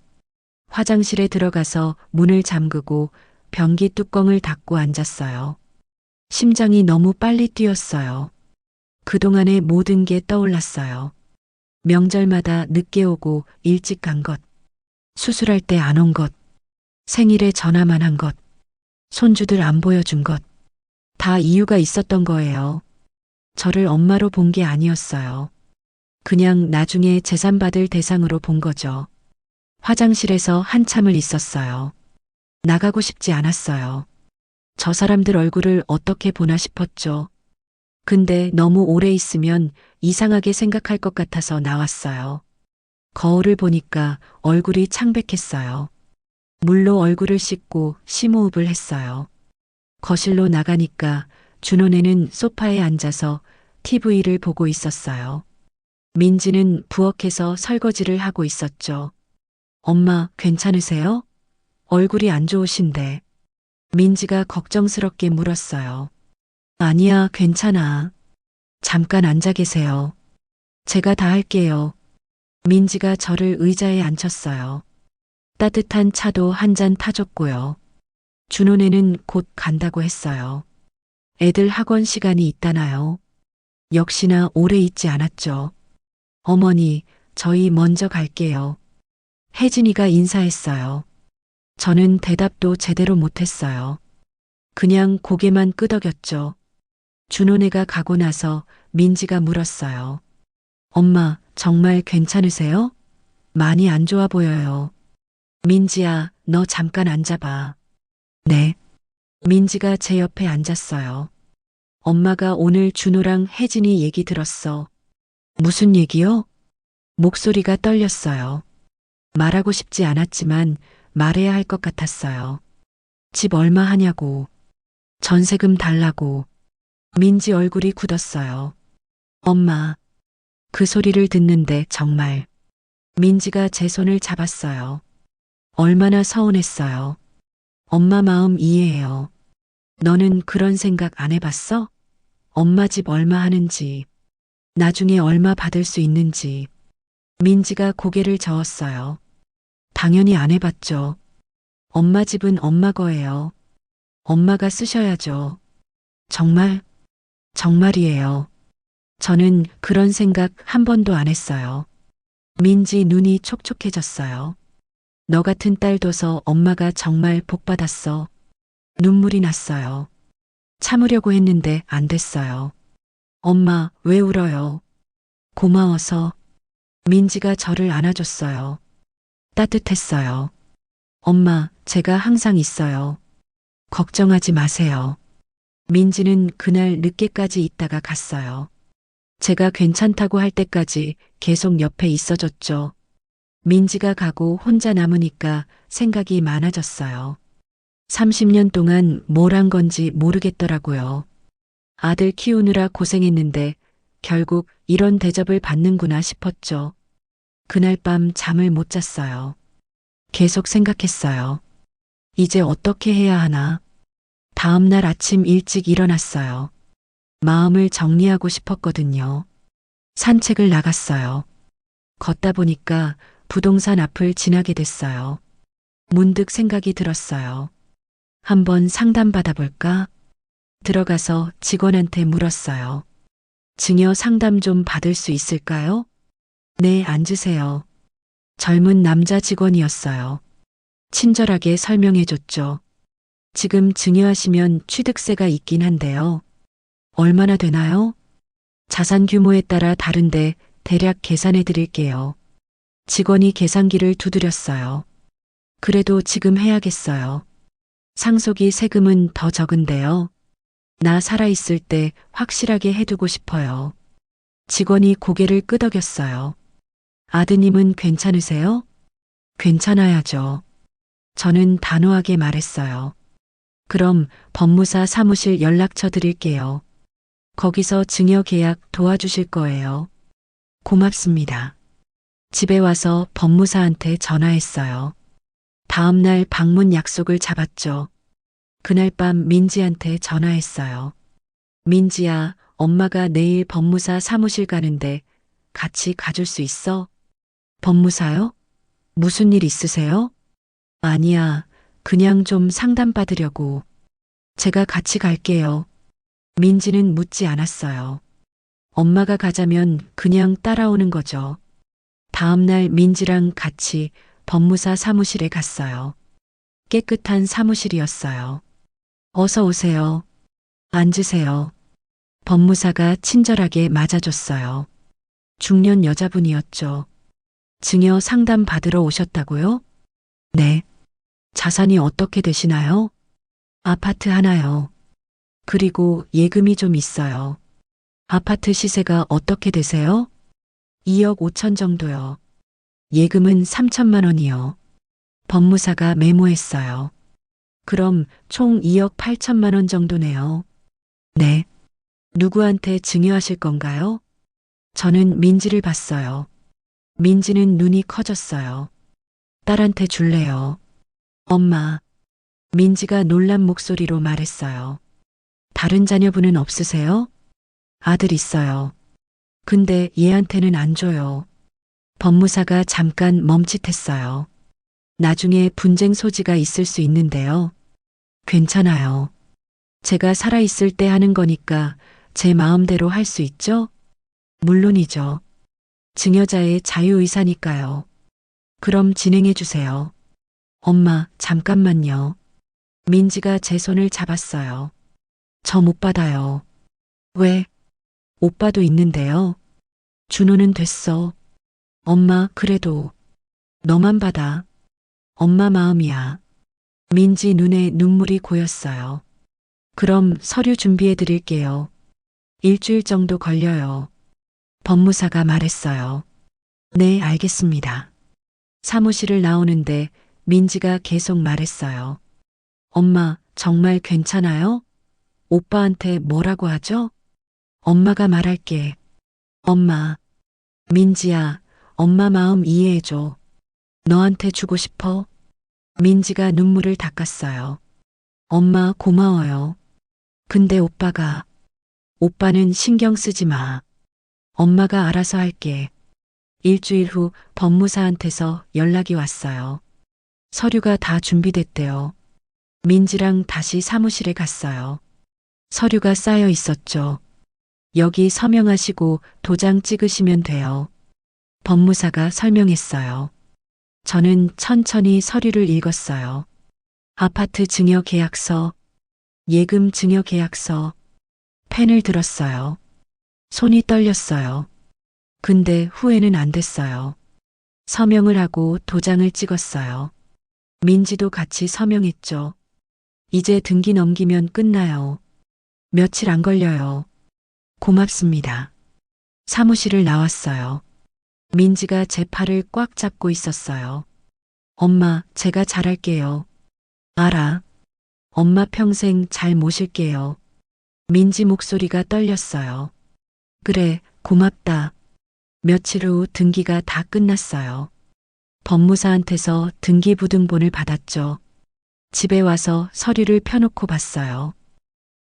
B: 화장실에 들어가서 문을 잠그고 변기 뚜껑을 닫고 앉았어요. 심장이 너무 빨리 뛰었어요. 그동안의 모든 게 떠올랐어요. 명절마다 늦게 오고 일찍 간 것. 수술할 때 안 온 것. 생일에 전화만 한 것. 손주들 안 보여준 것. 다 이유가 있었던 거예요. 저를 엄마로 본 게 아니었어요. 그냥 나중에 재산 받을 대상으로 본 거죠. 화장실에서 한참을 있었어요. 나가고 싶지 않았어요. 저 사람들 얼굴을 어떻게 보나 싶었죠. 근데 너무 오래 있으면 이상하게 생각할 것 같아서 나왔어요. 거울을 보니까 얼굴이 창백했어요. 물로 얼굴을 씻고 심호흡을 했어요. 거실로 나가니까 준호네는 소파에 앉아서 TV를 보고 있었어요. 민지는 부엌에서 설거지를 하고 있었죠. 엄마, 괜찮으세요? 얼굴이 안 좋으신데. 민지가 걱정스럽게 물었어요. 아니야, 괜찮아. 잠깐 앉아 계세요. 제가 다 할게요. 민지가 저를 의자에 앉혔어요. 따뜻한 차도 한 잔 타줬고요. 준호네는 곧 간다고 했어요. 애들 학원 시간이 있다나요? 역시나 오래 있지 않았죠. 어머니, 저희 먼저 갈게요. 혜진이가 인사했어요. 저는 대답도 제대로 못했어요. 그냥 고개만 끄덕였죠. 준호네가 가고 나서 민지가 물었어요. 엄마, 정말 괜찮으세요? 많이 안 좋아 보여요. 민지야, 너 잠깐 앉아봐. 네. 민지가 제 옆에 앉았어요. 엄마가 오늘 준호랑 혜진이 얘기 들었어. 무슨 얘기요? 목소리가 떨렸어요. 말하고 싶지 않았지만 말해야 할 것 같았어요. 집 얼마 하냐고. 전세금 달라고. 민지 얼굴이 굳었어요. 엄마. 그 소리를 듣는데 정말. 민지가 제 손을 잡았어요. 얼마나 서운했어요. 엄마 마음 이해해요. 너는 그런 생각 안 해봤어? 엄마 집 얼마 하는지. 나중에 얼마 받을 수 있는지. 민지가 고개를 저었어요. 당연히 안 해봤죠. 엄마 집은 엄마 거예요. 엄마가 쓰셔야죠. 정말, 정말이에요. 저는 그런 생각 한 번도 안 했어요. 민지 눈이 촉촉해졌어요. 너 같은 딸 둬서 엄마가 정말 복 받았어. 눈물이 났어요. 참으려고 했는데 안 됐어요. 엄마, 왜 울어요? 고마워서. 민지가 저를 안아줬어요. 따뜻했어요. 엄마, 제가 항상 있어요. 걱정하지 마세요. 민지는 그날 늦게까지 있다가 갔어요. 제가 괜찮다고 할 때까지 계속 옆에 있어줬죠. 민지가 가고 혼자 남으니까 생각이 많아졌어요. 30년 동안 뭘 한 건지 모르겠더라고요. 아들 키우느라 고생했는데 결국 이런 대접을 받는구나 싶었죠. 그날 밤 잠을 못 잤어요. 계속 생각했어요. 이제 어떻게 해야 하나? 다음 날 아침 일찍 일어났어요. 마음을 정리하고 싶었거든요. 산책을 나갔어요. 걷다 보니까 부동산 앞을 지나게 됐어요. 문득 생각이 들었어요. 한번 상담받아 볼까? 들어가서 직원한테 물었어요. 증여 상담 좀 받을 수 있을까요? 네, 앉으세요. 젊은 남자 직원이었어요. 친절하게 설명해 줬죠. 지금 증여하시면 취득세가 있긴 한데요. 얼마나 되나요? 자산 규모에 따라 다른데 대략 계산해 드릴게요. 직원이 계산기를 두드렸어요. 그래도 지금 해야겠어요. 상속이 세금은 더 적은데요. 나 살아있을 때 확실하게 해두고 싶어요. 직원이 고개를 끄덕였어요. 아드님은 괜찮으세요? 괜찮아야죠. 저는 단호하게 말했어요. 그럼 법무사 사무실 연락처 드릴게요. 거기서 증여 계약 도와주실 거예요. 고맙습니다. 집에 와서 법무사한테 전화했어요. 다음 날 방문 약속을 잡았죠. 그날 밤 민지한테 전화했어요. 민지야, 엄마가 내일 법무사 사무실 가는데 같이 가줄 수 있어? 법무사요? 무슨 일 있으세요? 아니야, 그냥 좀 상담받으려고. 제가 같이 갈게요. 민지는 묻지 않았어요. 엄마가 가자면 그냥 따라오는 거죠. 다음 날 민지랑 같이 법무사 사무실에 갔어요. 깨끗한 사무실이었어요. 어서 오세요. 앉으세요. 법무사가 친절하게 맞아줬어요. 중년 여자분이었죠. 증여 상담 받으러 오셨다고요? 네. 자산이 어떻게 되시나요? 아파트 하나요. 그리고 예금이 좀 있어요. 아파트 시세가 어떻게 되세요? 2억 5천 정도요. 예금은 3천만 원이요. 법무사가 메모했어요. 그럼 총 2억 8천만 원 정도네요. 네. 누구한테 증여하실 건가요? 저는 민지를 봤어요. 민지는 눈이 커졌어요. 딸한테 줄래요. 엄마. 민지가 놀란 목소리로 말했어요. 다른 자녀분은 없으세요? 아들 있어요. 근데 얘한테는 안 줘요. 법무사가 잠깐 멈칫했어요. 나중에 분쟁 소지가 있을 수 있는데요. 괜찮아요. 제가 살아있을 때 하는 거니까 제 마음대로 할 수 있죠? 물론이죠. 증여자의 자유의사니까요. 그럼 진행해 주세요. 엄마, 잠깐만요. 민지가 제 손을 잡았어요. 저 못 받아요. 왜? 오빠도 있는데요. 준호는 됐어. 엄마, 그래도 너만 받아. 엄마 마음이야. 민지 눈에 눈물이 고였어요. 그럼 서류 준비해 드릴게요. 일주일 정도 걸려요. 법무사가 말했어요. 네, 알겠습니다. 사무실을 나오는데 민지가 계속 말했어요. 엄마, 정말 괜찮아요? 오빠한테 뭐라고 하죠? 엄마가 말할게. 엄마. 민지야, 엄마 마음 이해해줘. 너한테 주고 싶어? 민지가 눈물을 닦았어요. 엄마 고마워요. 근데 오빠는 신경 쓰지 마. 엄마가 알아서 할게. 일주일 후 법무사한테서 연락이 왔어요. 서류가 다 준비됐대요. 민지랑 다시 사무실에 갔어요. 서류가 쌓여 있었죠. 여기 서명하시고 도장 찍으시면 돼요. 법무사가 설명했어요. 저는 천천히 서류를 읽었어요. 아파트 증여 계약서, 예금 증여 계약서, 펜을 들었어요. 손이 떨렸어요. 근데 후회는 안 됐어요. 서명을 하고 도장을 찍었어요. 민지도 같이 서명했죠. 이제 등기 넘기면 끝나요. 며칠 안 걸려요. 고맙습니다. 사무실을 나왔어요. 민지가 제 팔을 꽉 잡고 있었어요. 엄마, 제가 잘할게요. 알아. 엄마 평생 잘 모실게요. 민지 목소리가 떨렸어요. 그래, 고맙다. 며칠 후 등기가 다 끝났어요. 법무사한테서 등기부등본을 받았죠. 집에 와서 서류를 펴놓고 봤어요.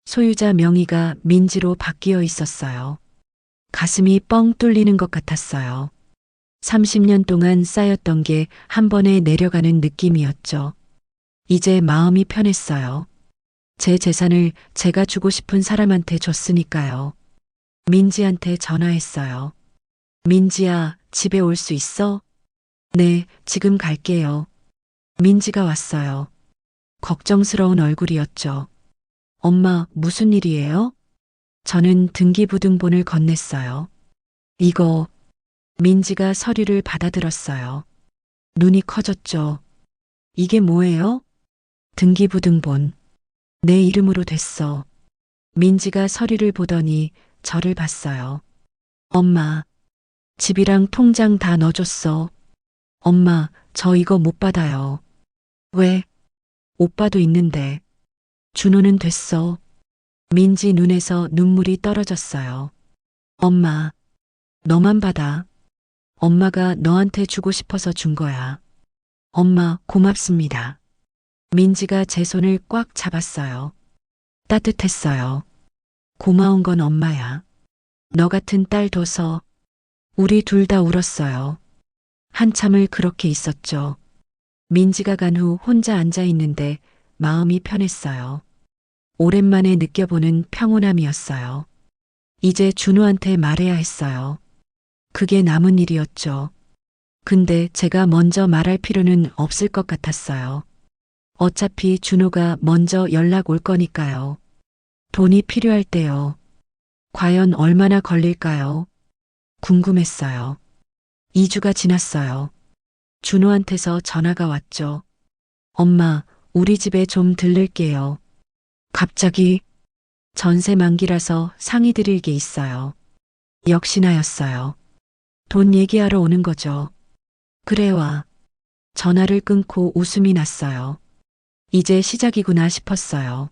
B: 소유자 명의가 민지로 바뀌어 있었어요. 가슴이 뻥 뚫리는 것 같았어요. 30년 동안 쌓였던 게 한 번에 내려가는 느낌이었죠. 이제 마음이 편했어요. 제 재산을 제가 주고 싶은 사람한테 줬으니까요. 민지한테 전화했어요. 민지야, 집에 올 수 있어? 네, 지금 갈게요. 민지가 왔어요. 걱정스러운 얼굴이었죠. 엄마, 무슨 일이에요? 저는 등기부등본을 건넸어요. 이거, 민지가 서류를 받아들었어요. 눈이 커졌죠. 이게 뭐예요? 등기부등본. 내 이름으로 됐어. 민지가 서류를 보더니 저를 봤어요. 엄마, 집이랑 통장 다 넣어줬어. 엄마, 저 이거 못 받아요. 왜? 오빠도 있는데. 준호는 됐어. 민지 눈에서 눈물이 떨어졌어요. 엄마, 너만 받아. 엄마가 너한테 주고 싶어서 준 거야. 엄마, 고맙습니다. 민지가 제 손을 꽉 잡았어요. 따뜻했어요. 고마운 건 엄마야. 너 같은 딸 둬서 우리 둘 다 울었어요. 한참을 그렇게 있었죠. 민지가 간 후 혼자 앉아 있는데 마음이 편했어요. 오랜만에 느껴보는 평온함이었어요. 이제 준호한테 말해야 했어요. 그게 남은 일이었죠. 근데 제가 먼저 말할 필요는 없을 것 같았어요. 어차피 준호가 먼저 연락 올 거니까요. 돈이 필요할 때요. 과연 얼마나 걸릴까요? 궁금했어요. 2주가 지났어요. 준호한테서 전화가 왔죠. 엄마, 우리 집에 좀 들를게요. 갑자기 전세 만기라서 상의 드릴 게 있어요. 역시나였어요. 돈 얘기하러 오는 거죠. 그래 와. 전화를 끊고 웃음이 났어요. 이제 시작이구나 싶었어요.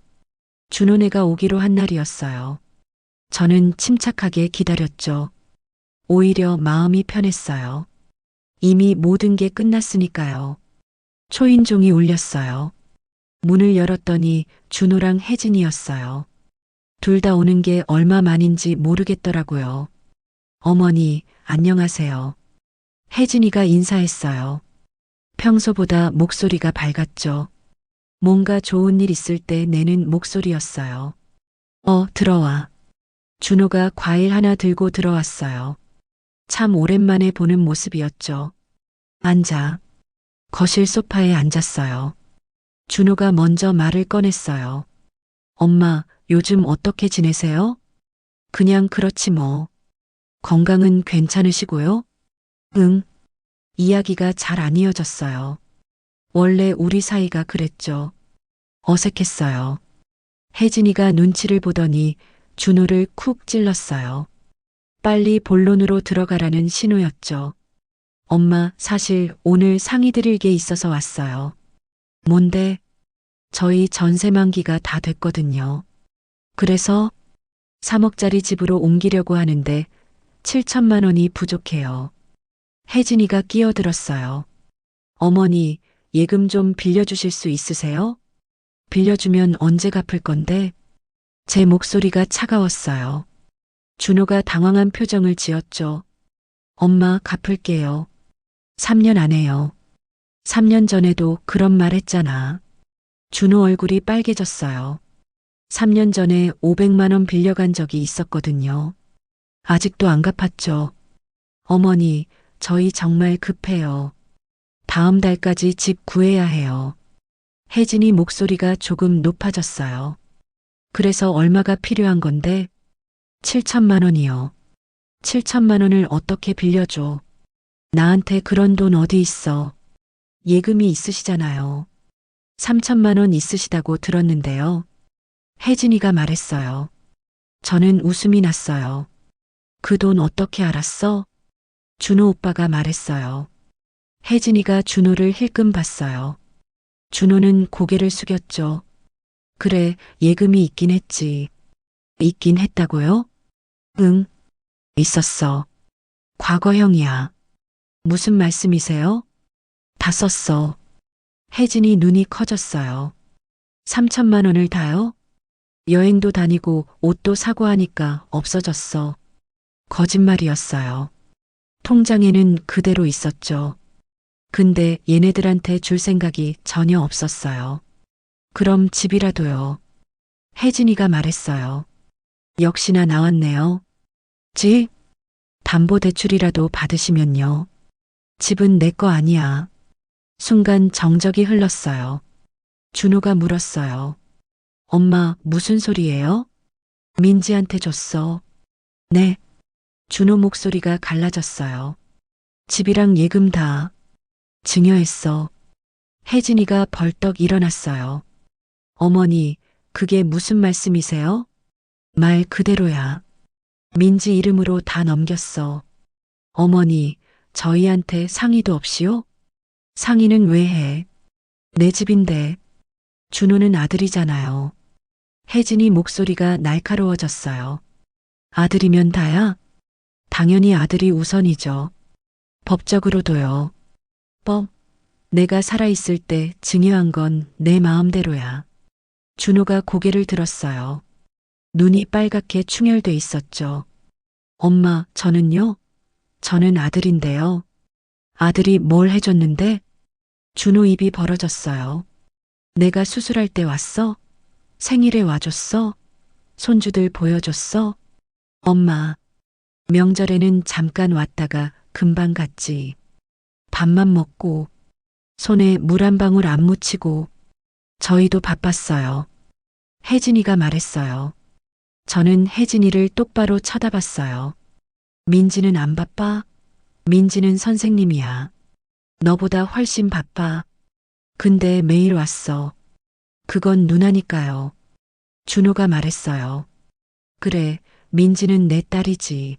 B: 준호네가 오기로 한 날이었어요. 저는 침착하게 기다렸죠. 오히려 마음이 편했어요. 이미 모든 게 끝났으니까요. 초인종이 울렸어요. 문을 열었더니 준호랑 혜진이었어요. 둘 다 오는 게 얼마 만인지 모르겠더라고요. 어머니, 안녕하세요. 혜진이가 인사했어요. 평소보다 목소리가 밝았죠. 뭔가 좋은 일 있을 때 내는 목소리였어요. 들어와. 준호가 과일 하나 들고 들어왔어요. 참 오랜만에 보는 모습이었죠. 앉아. 거실 소파에 앉았어요. 준호가 먼저 말을 꺼냈어요. 엄마, 요즘 어떻게 지내세요? 그냥 그렇지 뭐. 건강은 괜찮으시고요? 응. 이야기가 잘 안 이어졌어요. 원래 우리 사이가 그랬죠. 어색했어요. 혜진이가 눈치를 보더니 준호를 쿡 찔렀어요. 빨리 본론으로 들어가라는 신호였죠. 엄마, 사실 오늘 상의 드릴 게 있어서 왔어요. 뭔데? 저희 전세 만기가 다 됐거든요. 그래서 3억짜리 집으로 옮기려고 하는데 7천만 원이 부족해요. 혜진이가 끼어들었어요. 어머니, 예금 좀 빌려주실 수 있으세요? 빌려주면 언제 갚을 건데? 제 목소리가 차가웠어요. 준호가 당황한 표정을 지었죠. 엄마, 갚을게요. 3년 안에요. 3년 전에도 그런 말 했잖아. 준호 얼굴이 빨개졌어요. 3년 전에 500만 원 빌려간 적이 있었거든요. 아직도 안 갚았죠. 어머니, 저희 정말 급해요. 다음 달까지 집 구해야 해요. 혜진이 목소리가 조금 높아졌어요. 그래서 얼마가 필요한 건데? 7천만 원이요. 7천만 원을 어떻게 빌려줘? 나한테 그런 돈 어디 있어? 예금이 있으시잖아요. 3천만 원 있으시다고 들었는데요. 혜진이가 말했어요. 저는 웃음이 났어요. 그 돈 어떻게 알았어? 준호 오빠가 말했어요. 혜진이가 준호를 힐끔 봤어요. 준호는 고개를 숙였죠. 그래, 예금이 있긴 했지. 있긴 했다고요? 응, 있었어. 과거형이야. 무슨 말씀이세요? 다 썼어. 혜진이 눈이 커졌어요. 3천만 원을 다요? 여행도 다니고 옷도 사고 하니까 없어졌어. 거짓말이었어요. 통장에는 그대로 있었죠. 근데 얘네들한테 줄 생각이 전혀 없었어요. 그럼 집이라도요. 혜진이가 말했어요. 역시나 나왔네요. 집? 담보대출이라도 받으시면요. 집은 내 거 아니야. 순간 정적이 흘렀어요. 준호가 물었어요. 엄마, 무슨 소리예요? 민지한테 줬어. 네. 준호 목소리가 갈라졌어요. 집이랑 예금 다 증여했어. 혜진이가 벌떡 일어났어요. 어머니, 그게 무슨 말씀이세요? 말 그대로야. 민지 이름으로 다 넘겼어. 어머니, 저희한테 상의도 없이요? 상의는 왜 해? 내 집인데. 준호는 아들이잖아요. 혜진이 목소리가 날카로워졌어요. 아들이면 다야? 당연히 아들이 우선이죠. 법적으로도요. 법? 내가 살아있을 때 증여한 건 내 마음대로야. 준호가 고개를 들었어요. 눈이 빨갛게 충혈돼 있었죠. 엄마, 저는요? 저는 아들인데요. 아들이 뭘 해줬는데? 준호 입이 벌어졌어요. 내가 수술할 때 왔어? 생일에 와줬어? 손주들 보여줬어? 엄마, 명절에는 잠깐 왔다가 금방 갔지. 밥만 먹고, 손에 물 한 방울 안 묻히고, 저희도 바빴어요. 혜진이가 말했어요. 저는 혜진이를 똑바로 쳐다봤어요. 민지는 안 바빠? 민지는 선생님이야. 너보다 훨씬 바빠. 근데 매일 왔어. 그건 누나니까요. 준호가 말했어요. 그래, 민지는 내 딸이지.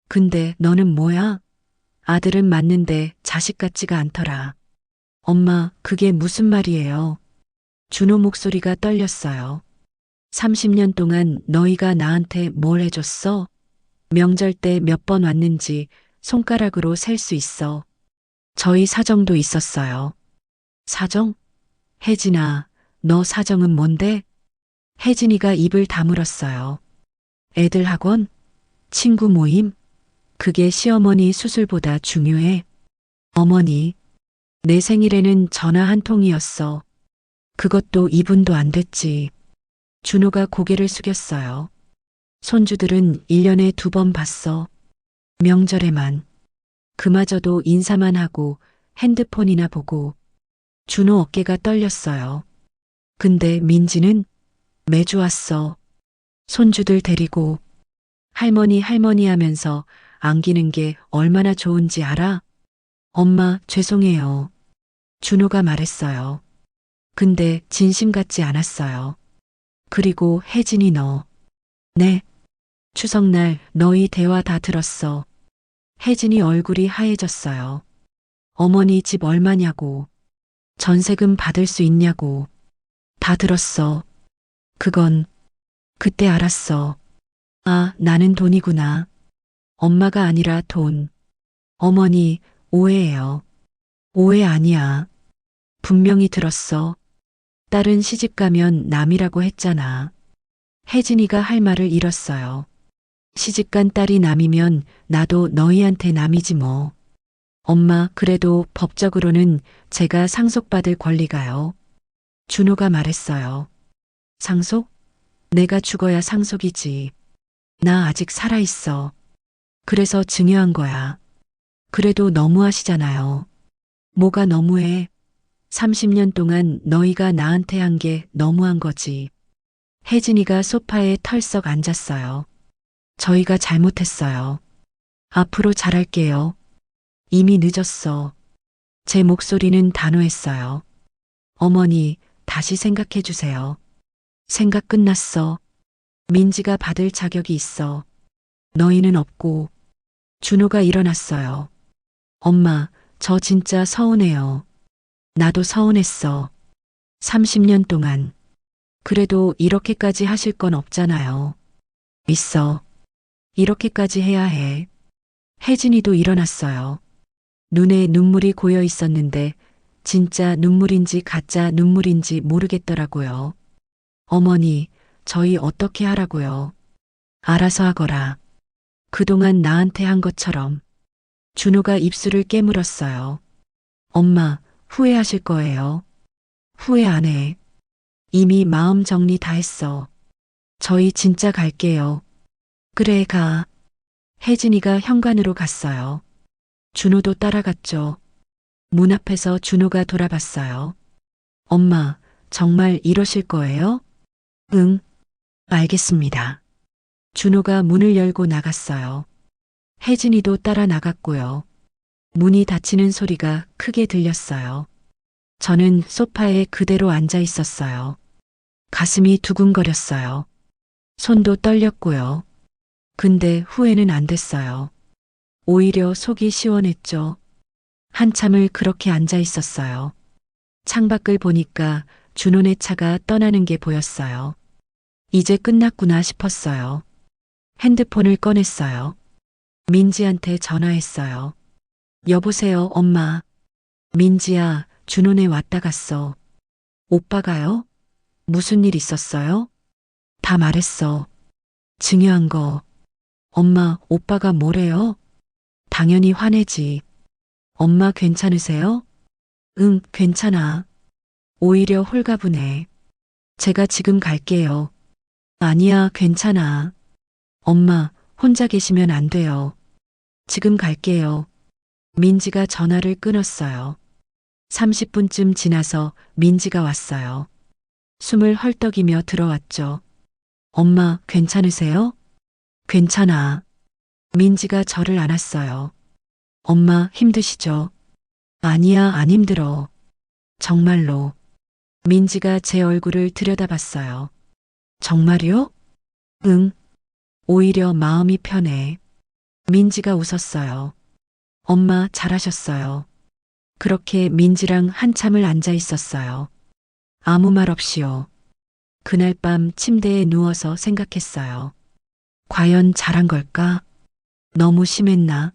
B: 근데 너는 뭐야? 아들은 맞는데 자식 같지가 않더라. 엄마, 그게 무슨 말이에요? 준호 목소리가 떨렸어요. 30년 동안 너희가 나한테 뭘 해줬어? 명절 때 몇 번 왔는지 손가락으로 셀 수 있어. 저희 사정도 있었어요. 사정? 혜진아, 너 사정은 뭔데? 혜진이가 입을 다물었어요. 애들 학원? 친구 모임? 그게 시어머니 수술보다 중요해. 어머니, 내 생일에는 전화 한 통이었어. 그것도 2분도 안 됐지. 준호가 고개를 숙였어요. 손주들은 1년에 2번 봤어. 명절에만. 그마저도 인사만 하고 핸드폰이나 보고. 준호 어깨가 떨렸어요. 근데 민지는 매주 왔어. 손주들 데리고. 할머니 하면서 안기는 게 얼마나 좋은지 알아? 엄마, 죄송해요. 준호가 말했어요. 근데 진심 같지 않았어요. 그리고 혜진이 너. 네. 추석날 너희 대화 다 들었어. 혜진이 얼굴이 하얘졌어요. 어머니 집 얼마냐고. 전세금 받을 수 있냐고. 다 들었어. 그건 그때 알았어. 아, 나는 돈이구나. 엄마가 아니라 돈. 어머니, 오해예요. 오해 아니야. 분명히 들었어. 딸은 시집 가면 남이라고 했잖아. 혜진이가 할 말을 잃었어요. 시집간 딸이 남이면 나도 너희한테 남이지 뭐. 엄마, 그래도 법적으로는 제가 상속받을 권리가요. 준호가 말했어요. 상속? 내가 죽어야 상속이지. 나 아직 살아있어. 그래서 증여한 거야. 그래도 너무하시잖아요. 뭐가 너무해? 30년 동안 너희가 나한테 한 게 너무한 거지. 혜진이가 소파에 털썩 앉았어요. 저희가 잘못했어요. 앞으로 잘할게요. 이미 늦었어. 제 목소리는 단호했어요. 어머니, 다시 생각해 주세요. 생각 끝났어. 민지가 받을 자격이 있어. 너희는 없고. 준호가 일어났어요. 엄마, 저 진짜 서운해요. 나도 서운했어. 30년 동안. 그래도 이렇게까지 하실 건 없잖아요. 있어. 이렇게까지 해야 해. 혜진이도 일어났어요. 눈에 눈물이 고여 있었는데 진짜 눈물인지 가짜 눈물인지 모르겠더라고요. 어머니, 저희 어떻게 하라고요? 알아서 하거라. 그동안 나한테 한 것처럼. 준호가 입술을 깨물었어요. 엄마, 후회하실 거예요. 후회 안 해. 이미 마음 정리 다 했어. 저희 진짜 갈게요. 그래, 가. 혜진이가 현관으로 갔어요. 준호도 따라갔죠. 문 앞에서 준호가 돌아봤어요. 엄마, 정말 이러실 거예요? 응, 알겠습니다. 준호가 문을 열고 나갔어요. 혜진이도 따라 나갔고요. 문이 닫히는 소리가 크게 들렸어요. 저는 소파에 그대로 앉아 있었어요. 가슴이 두근거렸어요. 손도 떨렸고요. 근데 후회는 안 됐어요. 오히려 속이 시원했죠. 한참을 그렇게 앉아 있었어요. 창밖을 보니까 준호네 차가 떠나는 게 보였어요. 이제 끝났구나 싶었어요. 핸드폰을 꺼냈어요. 민지한테 전화했어요. 여보세요, 엄마. 민지야, 준호네 왔다 갔어. 오빠가요? 무슨 일 있었어요? 다 말했어. 증여한 거. 엄마, 오빠가 뭐래요? 당연히 화내지. 엄마 괜찮으세요? 응, 괜찮아. 오히려 홀가분해. 제가 지금 갈게요. 아니야, 괜찮아. 엄마, 혼자 계시면 안 돼요. 지금 갈게요. 민지가 전화를 끊었어요. 30분쯤 지나서 민지가 왔어요. 숨을 헐떡이며 들어왔죠. 엄마, 괜찮으세요? 괜찮아. 민지가 저를 안았어요. 엄마, 힘드시죠? 아니야, 안 힘들어. 정말로. 민지가 제 얼굴을 들여다봤어요. 정말요? 응. 오히려 마음이 편해. 민지가 웃었어요. 엄마, 잘하셨어요. 그렇게 민지랑 한참을 앉아 있었어요. 아무 말 없이요. 그날 밤 침대에 누워서 생각했어요. 과연 잘한 걸까? 너무 심했나?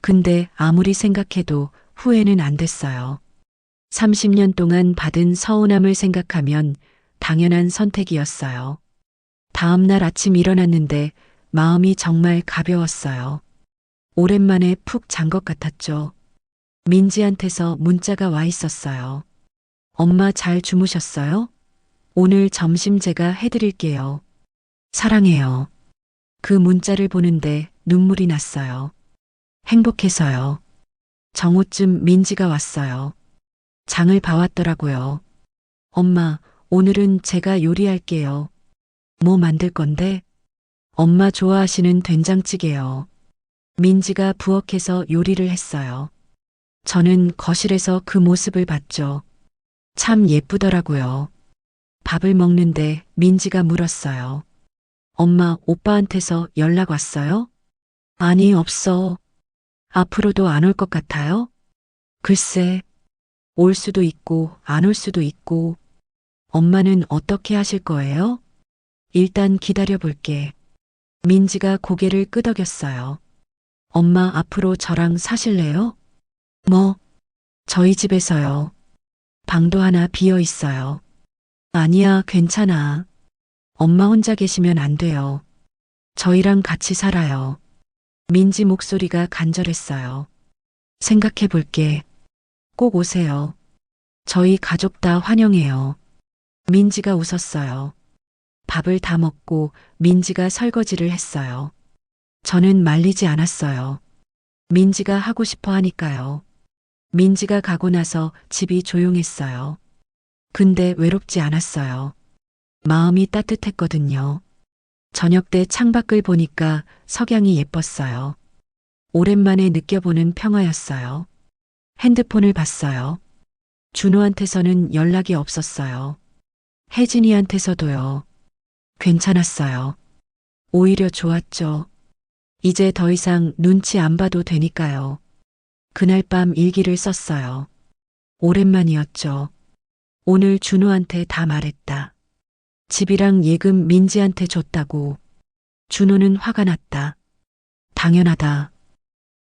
B: 근데 아무리 생각해도 후회는 안 됐어요. 30년 동안 받은 서운함을 생각하면 당연한 선택이었어요. 다음 날 아침 일어났는데 마음이 정말 가벼웠어요. 오랜만에 푹 잔 것 같았죠. 민지한테서 문자가 와 있었어요. 엄마 잘 주무셨어요? 오늘 점심 제가 해드릴게요. 사랑해요. 그 문자를 보는데 눈물이 났어요. 행복해서요. 정오쯤 민지가 왔어요. 장을 봐왔더라고요. 엄마, 오늘은 제가 요리할게요. 뭐 만들 건데? 엄마 좋아하시는 된장찌개요. 민지가 부엌에서 요리를 했어요. 저는 거실에서 그 모습을 봤죠. 참 예쁘더라고요. 밥을 먹는데 민지가 물었어요. 엄마, 오빠한테서 연락 왔어요? 아니, 없어. 앞으로도 안 올 것 같아요? 글쎄, 올 수도 있고, 안 올 수도 있고. 엄마는 어떻게 하실 거예요? 일단 기다려 볼게. 민지가 고개를 끄덕였어요. 엄마, 앞으로 저랑 사실래요? 뭐? 저희 집에서요. 방도 하나 비어 있어요. 아니야, 괜찮아. 엄마 혼자 계시면 안 돼요. 저희랑 같이 살아요. 민지 목소리가 간절했어요. 생각해 볼게. 꼭 오세요. 저희 가족 다 환영해요. 민지가 웃었어요. 밥을 다 먹고 민지가 설거지를 했어요. 저는 말리지 않았어요. 민지가 하고 싶어 하니까요. 민지가 가고 나서 집이 조용했어요. 근데 외롭지 않았어요. 마음이 따뜻했거든요. 저녁 때 창밖을 보니까 석양이 예뻤어요. 오랜만에 느껴보는 평화였어요. 핸드폰을 봤어요. 준호한테서는 연락이 없었어요. 혜진이한테서도요. 괜찮았어요. 오히려 좋았죠. 이제 더 이상 눈치 안 봐도 되니까요. 그날 밤 일기를 썼어요. 오랜만이었죠. 오늘 준호한테 다 말했다. 집이랑 예금 민지한테 줬다고. 준호는 화가 났다. 당연하다.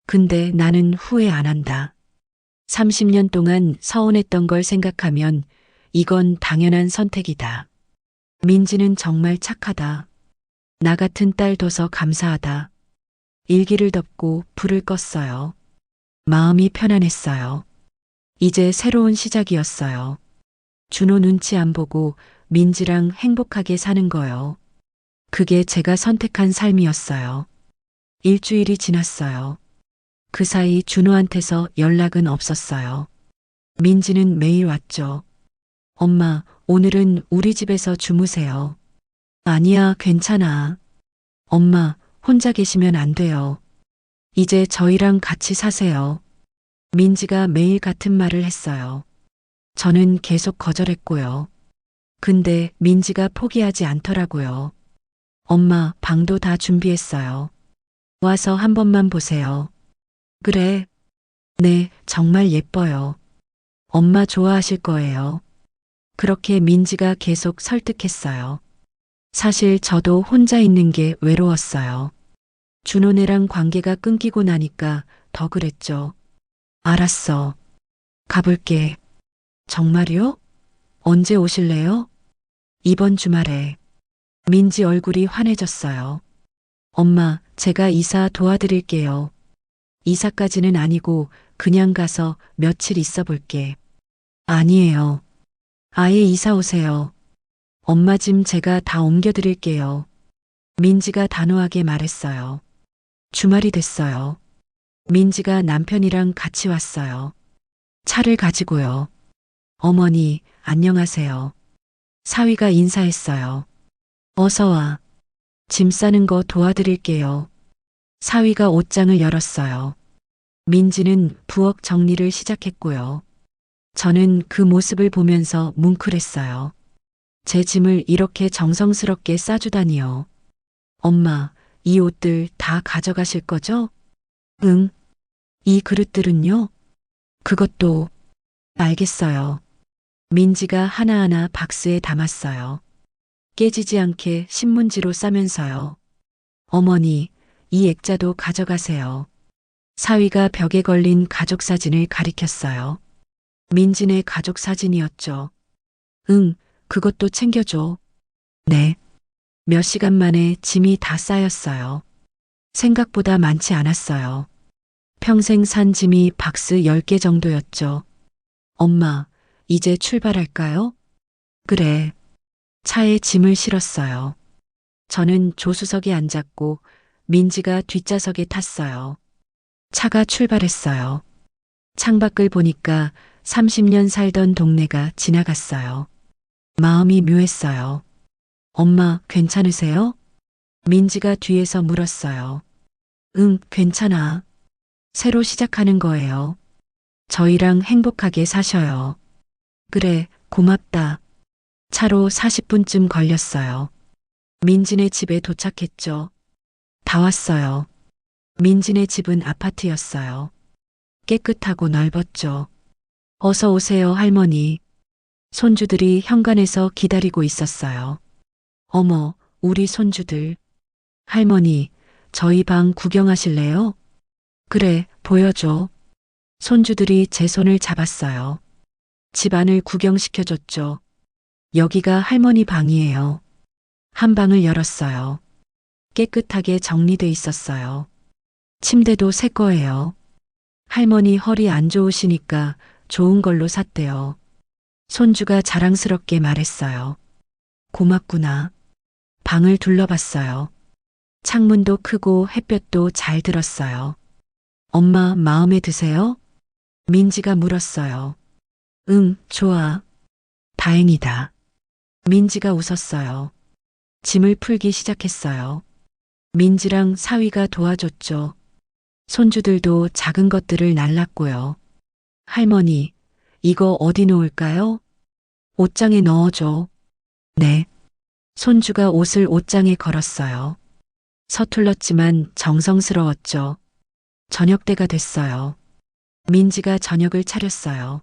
B: 근데 나는 후회 안 한다. 30년 동안 서운했던 걸 생각하면 이건 당연한 선택이다. 민지는 정말 착하다. 나 같은 딸 둬서 감사하다. 일기를 덮고 불을 껐어요. 마음이 편안했어요. 이제 새로운 시작이었어요. 준호 눈치 안 보고 민지랑 행복하게 사는 거요. 그게 제가 선택한 삶이었어요. 일주일이 지났어요. 그 사이 준호한테서 연락은 없었어요. 민지는 매일 왔죠. 엄마, 오늘은 우리 집에서 주무세요. 아니야, 괜찮아. 엄마, 혼자 계시면 안 돼요. 이제 저희랑 같이 사세요. 민지가 매일 같은 말을 했어요. 저는 계속 거절했고요. 근데 민지가 포기하지 않더라고요. 엄마, 방도 다 준비했어요. 와서 한 번만 보세요. 그래. 네, 정말 예뻐요. 엄마 좋아하실 거예요. 그렇게 민지가 계속 설득했어요. 사실 저도 혼자 있는 게 외로웠어요. 준호네랑 관계가 끊기고 나니까 더 그랬죠. 알았어. 가볼게. 정말요? 언제 오실래요? 이번 주말에. 민지 얼굴이 환해졌어요. 엄마, 제가 이사 도와드릴게요. 이사까지는 아니고 그냥 가서 며칠 있어 볼게. 아니에요. 아예 이사 오세요. 엄마 짐 제가 다 옮겨드릴게요. 민지가 단호하게 말했어요. 주말이 됐어요. 민지가 남편이랑 같이 왔어요. 차를 가지고요. 어머니, 안녕하세요. 사위가 인사했어요. 어서 와. 짐 싸는 거 도와드릴게요. 사위가 옷장을 열었어요. 민지는 부엌 정리를 시작했고요. 저는 그 모습을 보면서 뭉클했어요. 제 짐을 이렇게 정성스럽게 싸주다니요. 엄마, 이 옷들 다 가져가실 거죠? 응. 이 그릇들은요? 그것도. 알겠어요. 민지가 하나하나 박스에 담았어요. 깨지지 않게 신문지로 싸면서요. 어머니, 이 액자도 가져가세요. 사위가 벽에 걸린 가족 사진을 가리켰어요. 민지네 가족 사진이었죠. 응, 그것도 챙겨줘. 네. 몇 시간 만에 짐이 다 쌓였어요. 생각보다 많지 않았어요. 평생 산 짐이 박스 10개 정도였죠. 엄마, 이제 출발할까요? 그래. 차에 짐을 실었어요. 저는 조수석에 앉았고 민지가 뒷좌석에 탔어요. 차가 출발했어요. 창밖을 보니까 30년 살던 동네가 지나갔어요. 마음이 묘했어요. 엄마, 괜찮으세요? 민지가 뒤에서 물었어요. 응, 괜찮아. 새로 시작하는 거예요. 저희랑 행복하게 사셔요. 그래, 고맙다. 차로 40분쯤 걸렸어요. 민지네 집에 도착했죠. 다 왔어요. 민지네 집은 아파트였어요. 깨끗하고 넓었죠. 어서 오세요, 할머니. 손주들이 현관에서 기다리고 있었어요. 어머, 우리 손주들. 할머니, 저희 방 구경하실래요? 그래, 보여줘. 손주들이 제 손을 잡았어요. 집 안을 구경시켜줬죠. 여기가 할머니 방이에요. 한 방을 열었어요. 깨끗하게 정리돼 있었어요. 침대도 새 거예요. 할머니 허리 안 좋으시니까 좋은 걸로 샀대요. 손주가 자랑스럽게 말했어요. 고맙구나. 방을 둘러봤어요. 창문도 크고 햇볕도 잘 들었어요. 엄마 마음에 드세요? 민지가 물었어요. 응, 좋아. 다행이다. 민지가 웃었어요. 짐을 풀기 시작했어요. 민지랑 사위가 도와줬죠. 손주들도 작은 것들을 날랐고요. 할머니, 이거 어디 놓을까요? 옷장에 넣어줘. 네. 손주가 옷을 옷장에 걸었어요. 서툴렀지만 정성스러웠죠. 저녁 때가 됐어요. 민지가 저녁을 차렸어요.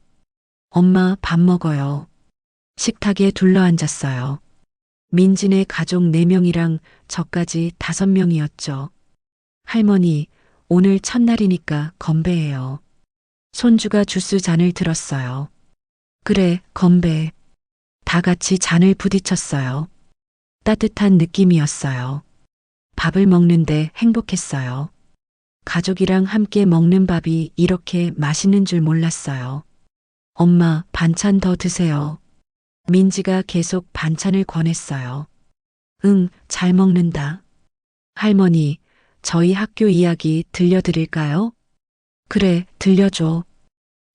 B: 엄마 밥 먹어요. 식탁에 둘러앉았어요. 민지네 가족 4명이랑 저까지 5명이었죠. 할머니, 오늘 첫날이니까 건배해요. 손주가 주스 잔을 들었어요. 그래, 건배. 다 같이 잔을 부딪혔어요. 따뜻한 느낌이었어요. 밥을 먹는데 행복했어요. 가족이랑 함께 먹는 밥이 이렇게 맛있는 줄 몰랐어요. 엄마, 반찬 더 드세요. 민지가 계속 반찬을 권했어요. 응, 잘 먹는다. 할머니, 저희 학교 이야기 들려드릴까요? 그래, 들려줘.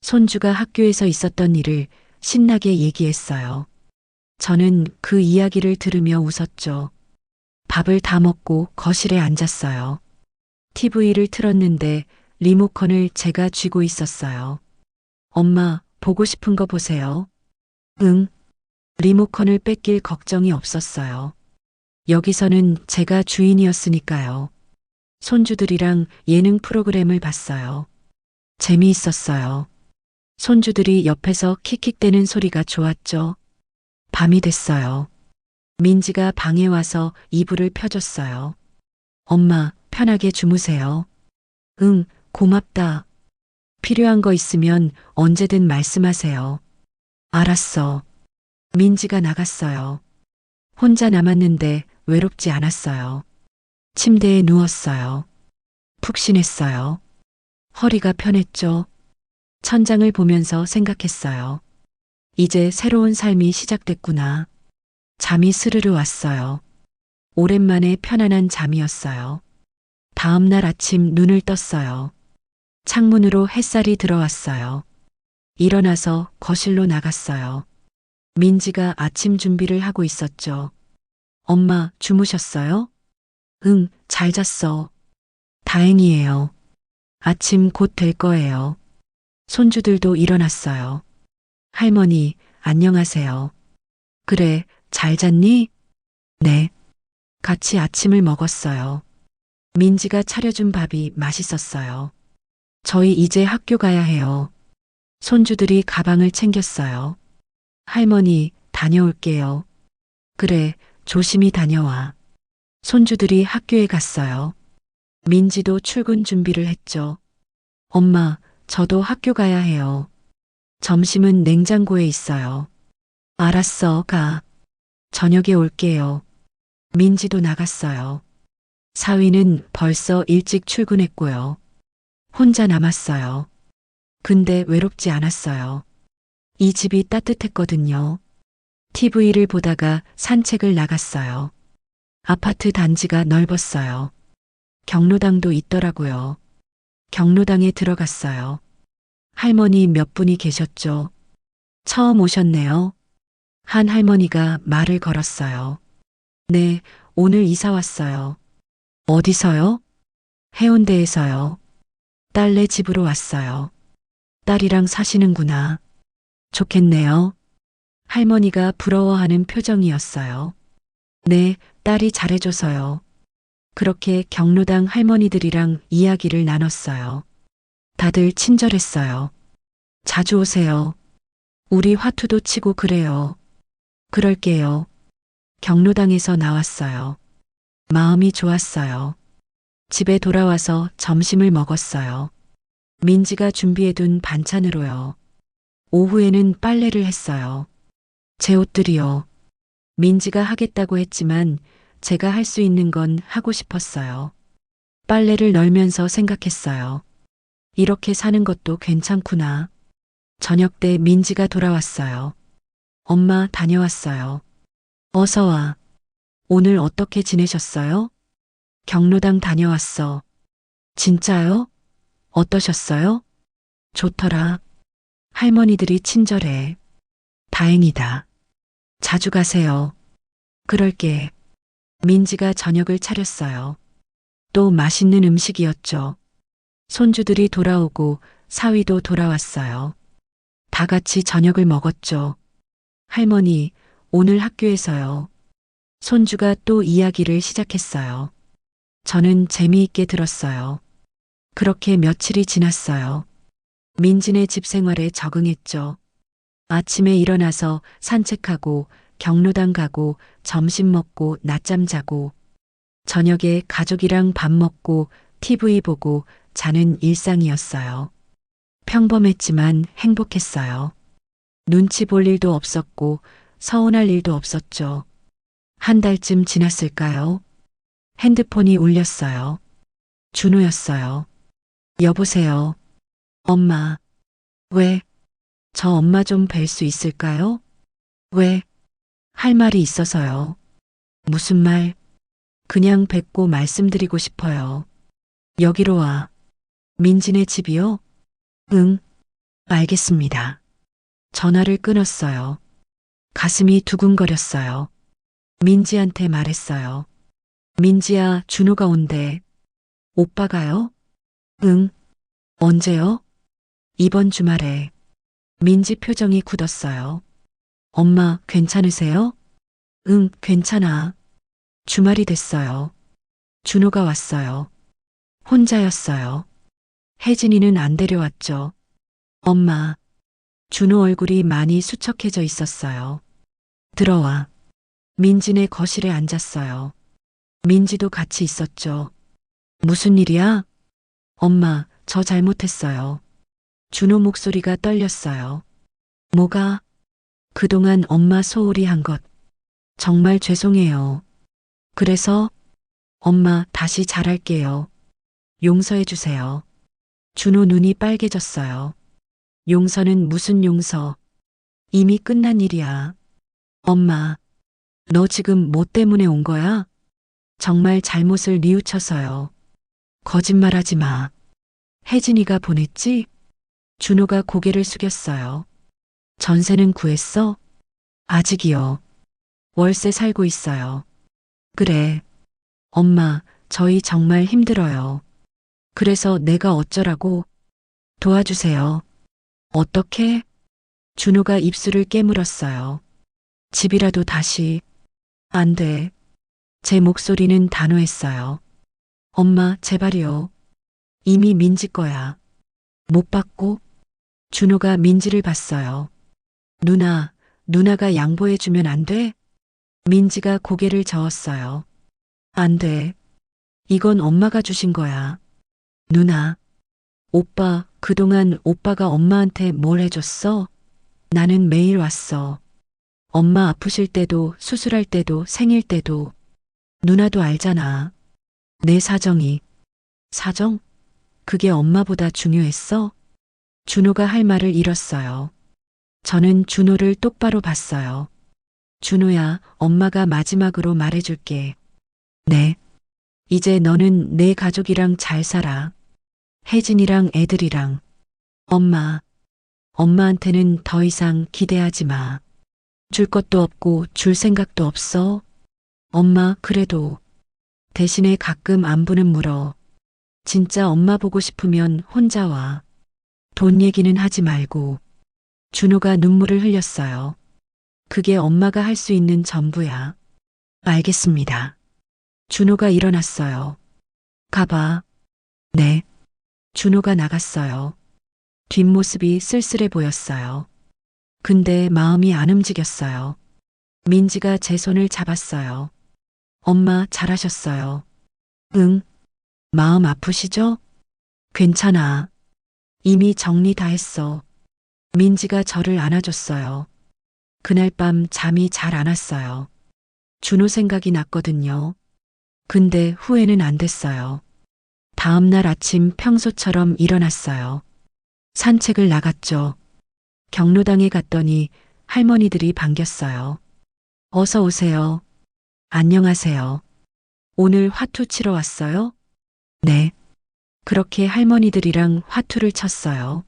B: 손주가 학교에서 있었던 일을 신나게 얘기했어요. 저는 그 이야기를 들으며 웃었죠. 밥을 다 먹고 거실에 앉았어요. TV를 틀었는데 리모컨을 제가 쥐고 있었어요. 엄마, 보고 싶은 거 보세요. 응. 리모컨을 뺏길 걱정이 없었어요. 여기서는 제가 주인이었으니까요. 손주들이랑 예능 프로그램을 봤어요. 재미있었어요. 손주들이 옆에서 킥킥대는 소리가 좋았죠. 밤이 됐어요. 민지가 방에 와서 이불을 펴줬어요. 엄마, 편하게 주무세요. 응, 고맙다. 필요한 거 있으면 언제든 말씀하세요. 알았어. 민지가 나갔어요. 혼자 남았는데 외롭지 않았어요. 침대에 누웠어요. 푹신했어요. 허리가 편했죠. 천장을 보면서 생각했어요. 이제 새로운 삶이 시작됐구나. 잠이 스르르 왔어요. 오랜만에 편안한 잠이었어요. 다음 날 아침 눈을 떴어요. 창문으로 햇살이 들어왔어요. 일어나서 거실로 나갔어요. 민지가 아침 준비를 하고 있었죠. 엄마, 주무셨어요? 응, 잘 잤어. 다행이에요. 아침 곧 될 거예요. 손주들도 일어났어요. 할머니, 안녕하세요. 그래, 잘 잤니? 네. 같이 아침을 먹었어요. 민지가 차려준 밥이 맛있었어요. 저희 이제 학교 가야 해요. 손주들이 가방을 챙겼어요. 할머니, 다녀올게요. 그래, 조심히 다녀와. 손주들이 학교에 갔어요. 민지도 출근 준비를 했죠. 엄마, 저도 학교 가야 해요. 점심은 냉장고에 있어요. 알았어, 가. 저녁에 올게요. 민지도 나갔어요. 사위는 벌써 일찍 출근했고요. 혼자 남았어요. 근데 외롭지 않았어요. 이 집이 따뜻했거든요. TV를 보다가 산책을 나갔어요. 아파트 단지가 넓었어요. 경로당도 있더라고요. 경로당에 들어갔어요. 할머니 몇 분이 계셨죠? 처음 오셨네요. 한 할머니가 말을 걸었어요. 네, 오늘 이사 왔어요. 어디서요? 해운대에서요. 딸네 집으로 왔어요. 딸이랑 사시는구나. 좋겠네요. 할머니가 부러워하는 표정이었어요. 네, 딸이 잘해줘서요. 그렇게 경로당 할머니들이랑 이야기를 나눴어요. 다들 친절했어요. 자주 오세요. 우리 화투도 치고 그래요. 그럴게요. 경로당에서 나왔어요. 마음이 좋았어요. 집에 돌아와서 점심을 먹었어요. 민지가 준비해둔 반찬으로요. 오후에는 빨래를 했어요. 제 옷들이요. 민지가 하겠다고 했지만 제가 할 수 있는 건 하고 싶었어요. 빨래를 널면서 생각했어요. 이렇게 사는 것도 괜찮구나. 저녁 때 민지가 돌아왔어요. 엄마 다녀왔어요. 어서 와. 오늘 어떻게 지내셨어요? 경로당 다녀왔어. 진짜요? 어떠셨어요? 좋더라. 할머니들이 친절해. 다행이다. 자주 가세요. 그럴게. 민지가 저녁을 차렸어요. 또 맛있는 음식이었죠. 손주들이 돌아오고 사위도 돌아왔어요. 다 같이 저녁을 먹었죠. 할머니, 오늘 학교에서요. 손주가 또 이야기를 시작했어요. 저는 재미있게 들었어요. 그렇게 며칠이 지났어요. 민지네 집 생활에 적응했죠. 아침에 일어나서 산책하고 경로당 가고 점심 먹고 낮잠 자고 저녁에 가족이랑 밥 먹고 TV 보고 자는 일상이었어요. 평범했지만 행복했어요. 눈치 볼 일도 없었고 서운할 일도 없었죠. 한 달쯤 지났을까요? 핸드폰이 울렸어요. 준호였어요. 여보세요. 엄마. 왜? 저 엄마 좀 뵐 수 있을까요? 왜? 할 말이 있어서요. 무슨 말? 그냥 뵙고 말씀드리고 싶어요. 여기로 와. 민지네 집이요? 응. 알겠습니다. 전화를 끊었어요. 가슴이 두근거렸어요. 민지한테 말했어요. 민지야, 준호가 온대. 오빠가요? 응. 언제요? 이번 주말에. 민지 표정이 굳었어요. 엄마, 괜찮으세요? 응, 괜찮아. 주말이 됐어요. 준호가 왔어요. 혼자였어요. 혜진이는 안 데려왔죠. 엄마, 준호 얼굴이 많이 수척해져 있었어요. 들어와. 민지네 거실에 앉았어요. 민지도 같이 있었죠. 무슨 일이야? 엄마, 저 잘못했어요. 준호 목소리가 떨렸어요. 뭐가? 그동안 엄마 소홀히 한 것. 정말 죄송해요. 그래서 엄마 다시 잘할게요. 용서해 주세요. 준호 눈이 빨개졌어요. 용서는 무슨 용서? 이미 끝난 일이야. 엄마, 너 지금 뭐 때문에 온 거야? 정말 잘못을 뉘우쳐서요. 거짓말하지 마. 혜진이가 보냈지? 준호가 고개를 숙였어요. 전세는 구했어? 아직이요. 월세 살고 있어요. 그래. 엄마, 저희 정말 힘들어요. 그래서 내가 어쩌라고? 도와주세요. 어떻게? 준호가 입술을 깨물었어요. 집이라도 다시. 안 돼. 제 목소리는 단호했어요. 엄마, 제발이요. 이미 민지 거야. 못 받고? 준호가 민지를 봤어요. 누나가 양보해주면 안 돼? 민지가 고개를 저었어요. 안 돼. 이건 엄마가 주신 거야. 누나. 오빠, 그동안 오빠가 엄마한테 뭘 해줬어? 나는 매일 왔어. 엄마 아프실 때도, 수술할 때도, 생일 때도. 누나도 알잖아. 내 사정이. 사정? 그게 엄마보다 중요했어? 준호가 할 말을 잃었어요. 저는 준호를 똑바로 봤어요. 준호야, 엄마가 마지막으로 말해줄게. 네. 이제 너는 내 가족이랑 잘 살아. 혜진이랑 애들이랑. 엄마한테는 더 이상 기대하지 마. 줄 것도 없고 줄 생각도 없어. 엄마, 그래도 대신에 가끔 안부는 물어. 진짜 엄마 보고 싶으면 혼자 와. 돈 얘기는 하지 말고. 준호가 눈물을 흘렸어요. 그게 엄마가 할 수 있는 전부야. 알겠습니다. 준호가 일어났어요. 가봐. 네. 준호가 나갔어요. 뒷모습이 쓸쓸해 보였어요. 근데 마음이 안 움직였어요. 민지가 제 손을 잡았어요. 엄마, 잘하셨어요. 응. 마음 아프시죠? 괜찮아. 이미 정리 다 했어. 민지가 저를 안아줬어요. 그날 밤 잠이 잘 안 왔어요. 준호 생각이 났거든요. 근데 후회는 안 됐어요. 다음 날 아침 평소처럼 일어났어요. 산책을 나갔죠. 경로당에 갔더니 할머니들이 반겼어요. 어서 오세요. 안녕하세요. 오늘 화투 치러 왔어요? 네. 그렇게 할머니들이랑 화투를 쳤어요.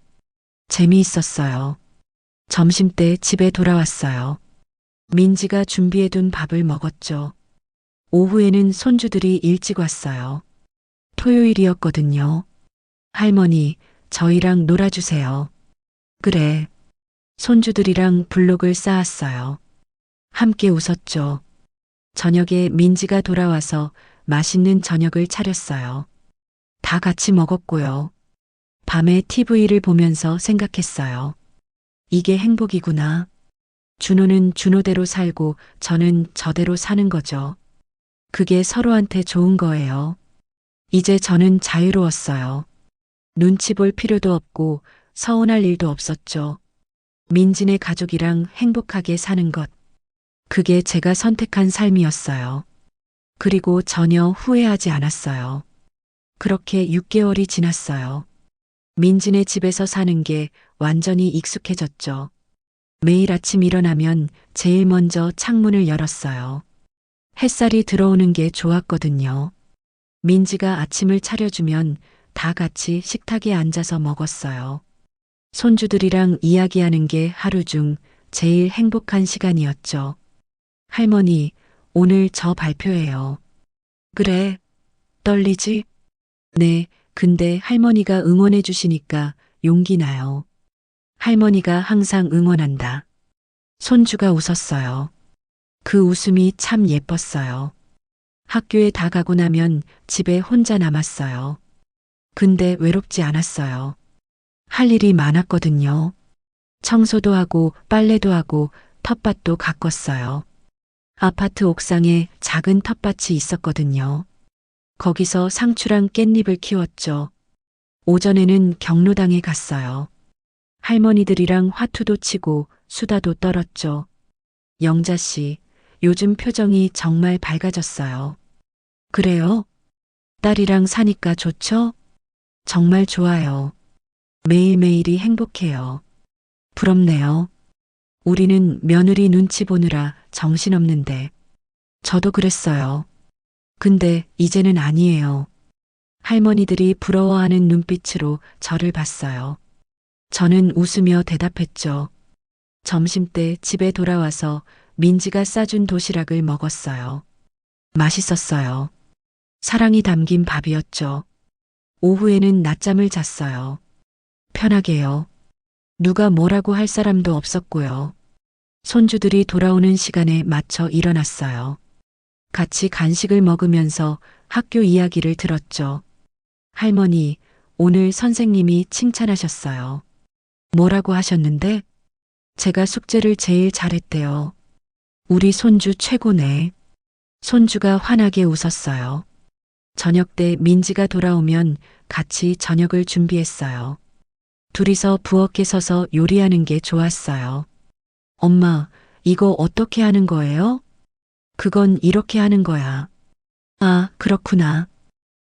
B: 재미있었어요. 점심때 집에 돌아왔어요. 민지가 준비해둔 밥을 먹었죠. 오후에는 손주들이 일찍 왔어요. 토요일이었거든요. 할머니, 저희랑 놀아주세요. 그래. 손주들이랑 블록을 쌓았어요. 함께 웃었죠. 저녁에 민지가 돌아와서 맛있는 저녁을 차렸어요. 다 같이 먹었고요. 밤에 TV를 보면서 생각했어요. 이게 행복이구나. 준호는 준호대로 살고 저는 저대로 사는 거죠. 그게 서로한테 좋은 거예요. 이제 저는 자유로웠어요. 눈치 볼 필요도 없고 서운할 일도 없었죠. 민진의 가족이랑 행복하게 사는 것. 그게 제가 선택한 삶이었어요. 그리고 전혀 후회하지 않았어요. 그렇게 6개월이 지났어요. 민진의 집에서 사는 게 완전히 익숙해졌죠. 매일 아침 일어나면 제일 먼저 창문을 열었어요. 햇살이 들어오는 게 좋았거든요. 민지가 아침을 차려주면 다 같이 식탁에 앉아서 먹었어요. 손주들이랑 이야기하는 게 하루 중 제일 행복한 시간이었죠. 할머니, 오늘 저 발표해요. 그래, 떨리지? 네, 근데 할머니가 응원해 주시니까 용기 나요. 할머니가 항상 응원한다. 손주가 웃었어요. 그 웃음이 참 예뻤어요. 학교에 다 가고 나면 집에 혼자 남았어요. 근데 외롭지 않았어요. 할 일이 많았거든요. 청소도 하고 빨래도 하고 텃밭도 가꿨어요. 아파트 옥상에 작은 텃밭이 있었거든요. 거기서 상추랑 깻잎을 키웠죠. 오전에는 경로당에 갔어요. 할머니들이랑 화투도 치고 수다도 떨었죠. 영자 씨, 요즘 표정이 정말 밝아졌어요. 그래요? 딸이랑 사니까 좋죠? 정말 좋아요. 매일매일이 행복해요. 부럽네요. 우리는 며느리 눈치 보느라 정신없는데. 저도 그랬어요. 근데 이제는 아니에요. 할머니들이 부러워하는 눈빛으로 저를 봤어요. 저는 웃으며 대답했죠. 점심때 집에 돌아와서 민지가 싸준 도시락을 먹었어요. 맛있었어요. 사랑이 담긴 밥이었죠. 오후에는 낮잠을 잤어요. 편하게요. 누가 뭐라고 할 사람도 없었고요. 손주들이 돌아오는 시간에 맞춰 일어났어요. 같이 간식을 먹으면서 학교 이야기를 들었죠. 할머니, 오늘 선생님이 칭찬하셨어요. 뭐라고 하셨는데? 제가 숙제를 제일 잘했대요. 우리 손주 최고네. 손주가 환하게 웃었어요. 저녁 때 민지가 돌아오면 같이 저녁을 준비했어요. 둘이서 부엌에 서서 요리하는 게 좋았어요. 엄마, 이거 어떻게 하는 거예요? 그건 이렇게 하는 거야. 아, 그렇구나.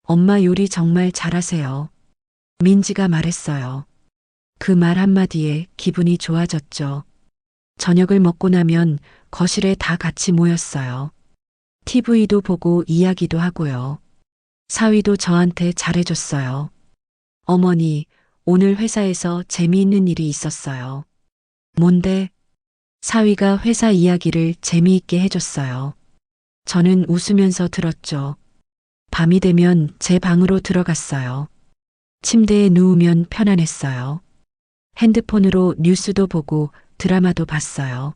B: 엄마 요리 정말 잘하세요. 민지가 말했어요. 그 말 한마디에 기분이 좋아졌죠. 저녁을 먹고 나면 거실에 다 같이 모였어요. TV도 보고 이야기도 하고요. 사위도 저한테 잘해줬어요. 어머니, 오늘 회사에서 재미있는 일이 있었어요. 뭔데? 사위가 회사 이야기를 재미있게 해줬어요. 저는 웃으면서 들었죠. 밤이 되면 제 방으로 들어갔어요. 침대에 누우면 편안했어요. 핸드폰으로 뉴스도 보고 드라마도 봤어요.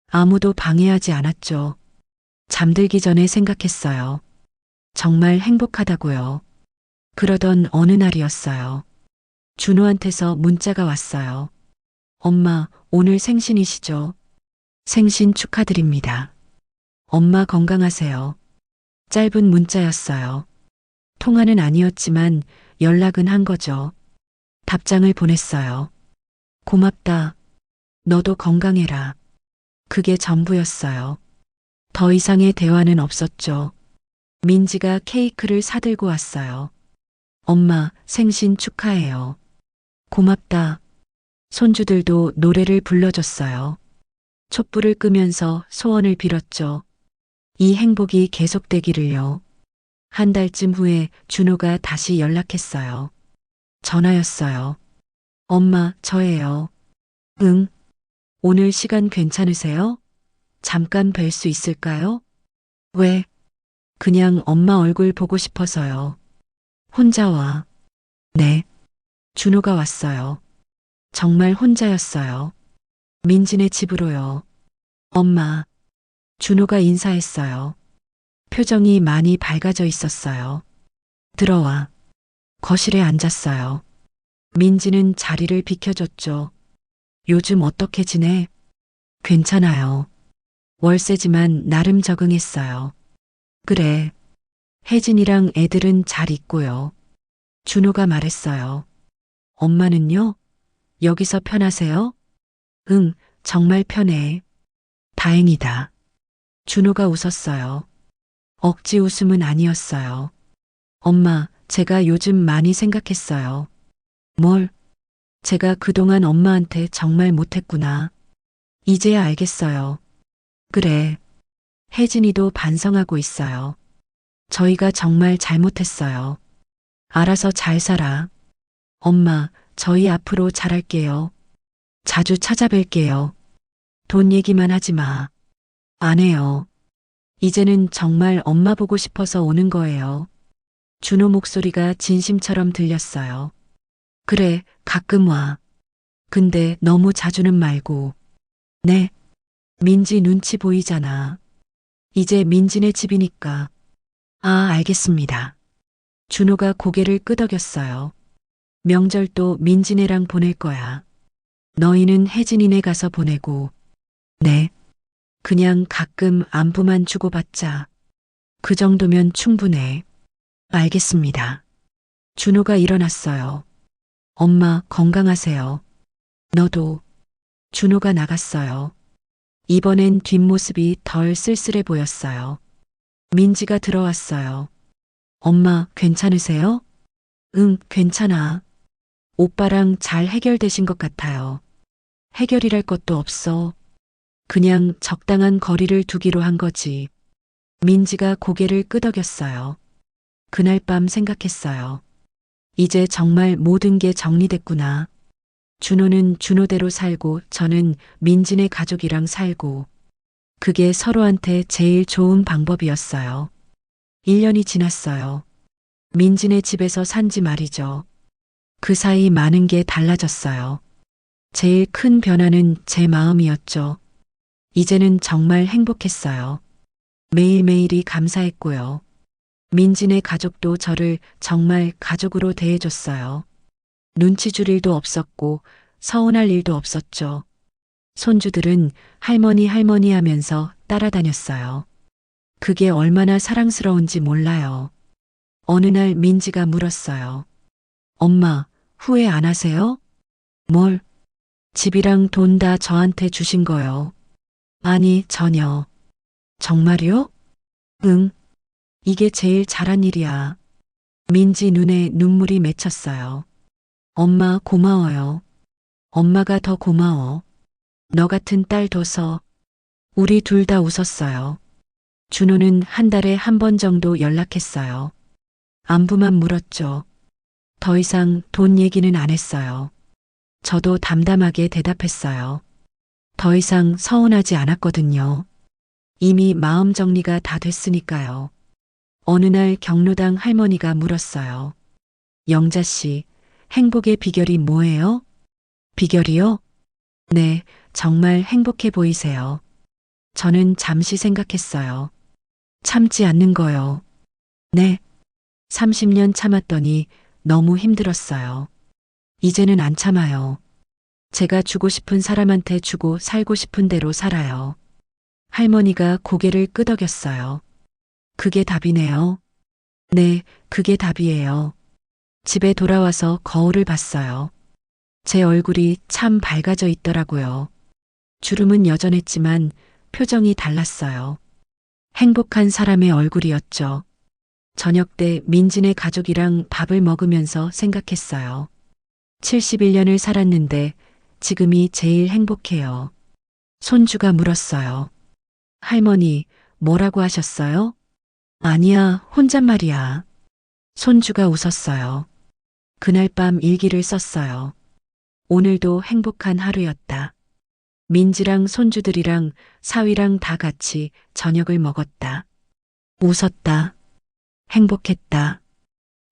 B: 아무도 방해하지 않았죠. 잠들기 전에 생각했어요. 정말 행복하다고요. 그러던 어느 날이었어요. 준호한테서 문자가 왔어요. 엄마, 오늘 생신이시죠? 생신 축하드립니다. 엄마 건강하세요. 짧은 문자였어요. 통화는 아니었지만 연락은 한 거죠. 답장을 보냈어요. 고맙다. 너도 건강해라. 그게 전부였어요. 더 이상의 대화는 없었죠. 민지가 케이크를 사들고 왔어요. 엄마, 생신 축하해요. 고맙다. 손주들도 노래를 불러줬어요. 촛불을 끄면서 소원을 빌었죠. 이 행복이 계속되기를요. 한 달쯤 후에 준호가 다시 연락했어요. 전화였어요. 엄마, 저예요. 응. 오늘 시간 괜찮으세요? 잠깐 뵐 수 있을까요? 왜? 그냥 엄마 얼굴 보고 싶어서요. 혼자 와. 네. 준호가 왔어요. 정말 혼자였어요. 민진의 집으로요. 엄마. 준호가 인사했어요. 표정이 많이 밝아져 있었어요. 들어와. 거실에 앉았어요. 민지는 자리를 비켜줬죠. 요즘 어떻게 지내? 괜찮아요. 월세지만 나름 적응했어요. 그래. 혜진이랑 애들은 잘 있고요. 준호가 말했어요. 엄마는요? 여기서 편하세요? 응, 정말 편해. 다행이다. 준호가 웃었어요. 억지 웃음은 아니었어요. 엄마, 제가 요즘 많이 생각했어요. 뭘? 제가 그동안 엄마한테 정말 못했구나. 이제야 알겠어요. 그래. 혜진이도 반성하고 있어요. 저희가 정말 잘못했어요. 알아서 잘 살아. 엄마, 저희 앞으로 잘할게요. 자주 찾아뵐게요. 돈 얘기만 하지 마. 안 해요. 이제는 정말 엄마 보고 싶어서 오는 거예요. 준호 목소리가 진심처럼 들렸어요. 그래, 가끔 와. 근데 너무 자주는 말고. 네. 민지 눈치 보이잖아. 이제 민지네 집이니까. 아, 알겠습니다. 준호가 고개를 끄덕였어요. 명절도 민지네랑 보낼 거야. 너희는 혜진이네 가서 보내고. 네. 그냥 가끔 안부만 주고받자. 그 정도면 충분해. 알겠습니다. 준호가 일어났어요. 엄마 건강하세요. 너도. 준호가 나갔어요. 이번엔 뒷모습이 덜 쓸쓸해 보였어요. 민지가 들어왔어요. 엄마 괜찮으세요? 응, 괜찮아. 오빠랑 잘 해결되신 것 같아요. 해결이랄 것도 없어. 그냥 적당한 거리를 두기로 한 거지. 민지가 고개를 끄덕였어요. 그날 밤 생각했어요. 이제 정말 모든 게 정리됐구나. 준호는 준호대로 살고 저는 민진의 가족이랑 살고. 그게 서로한테 제일 좋은 방법이었어요. 1년이 지났어요. 민진의 집에서 산지 말이죠. 그 사이 많은 게 달라졌어요. 제일 큰 변화는 제 마음이었죠. 이제는 정말 행복했어요. 매일매일이 감사했고요. 민진의 가족도 저를 정말 가족으로 대해줬어요. 눈치 줄 일도 없었고 서운할 일도 없었죠. 손주들은 할머니 할머니 하면서 따라다녔어요. 그게 얼마나 사랑스러운지 몰라요. 어느 날 민지가 물었어요. 엄마, 후회 안 하세요? 뭘? 집이랑 돈 다 저한테 주신 거요. 아니, 전혀. 정말요? 응. 이게 제일 잘한 일이야. 민지 눈에 눈물이 맺혔어요. 엄마 고마워요. 엄마가 더 고마워. 너 같은 딸 둬서. 우리 둘 다 웃었어요. 준호는 한 달에 한 번 정도 연락했어요. 안부만 물었죠. 더 이상 돈 얘기는 안 했어요. 저도 담담하게 대답했어요. 더 이상 서운하지 않았거든요. 이미 마음 정리가 다 됐으니까요. 어느 날 경로당 할머니가 물었어요. 영자 씨, 행복의 비결이 뭐예요? 비결이요? 네, 정말 행복해 보이세요. 저는 잠시 생각했어요. 참지 않는 거요. 네. 30년 참았더니 너무 힘들었어요. 이제는 안 참아요. 제가 주고 싶은 사람한테 주고 살고 싶은 대로 살아요. 할머니가 고개를 끄덕였어요. 그게 답이네요. 네, 그게 답이에요. 집에 돌아와서 거울을 봤어요. 제 얼굴이 참 밝아져 있더라고요. 주름은 여전했지만 표정이 달랐어요. 행복한 사람의 얼굴이었죠. 저녁 때 민진의 가족이랑 밥을 먹으면서 생각했어요. 71년을 살았는데 지금이 제일 행복해요. 손주가 물었어요. 할머니, 뭐라고 하셨어요? 아니야, 혼잣말이야. 손주가 웃었어요. 그날 밤 일기를 썼어요. 오늘도 행복한 하루였다. 민지랑 손주들이랑 사위랑 다 같이 저녁을 먹었다. 웃었다. 행복했다.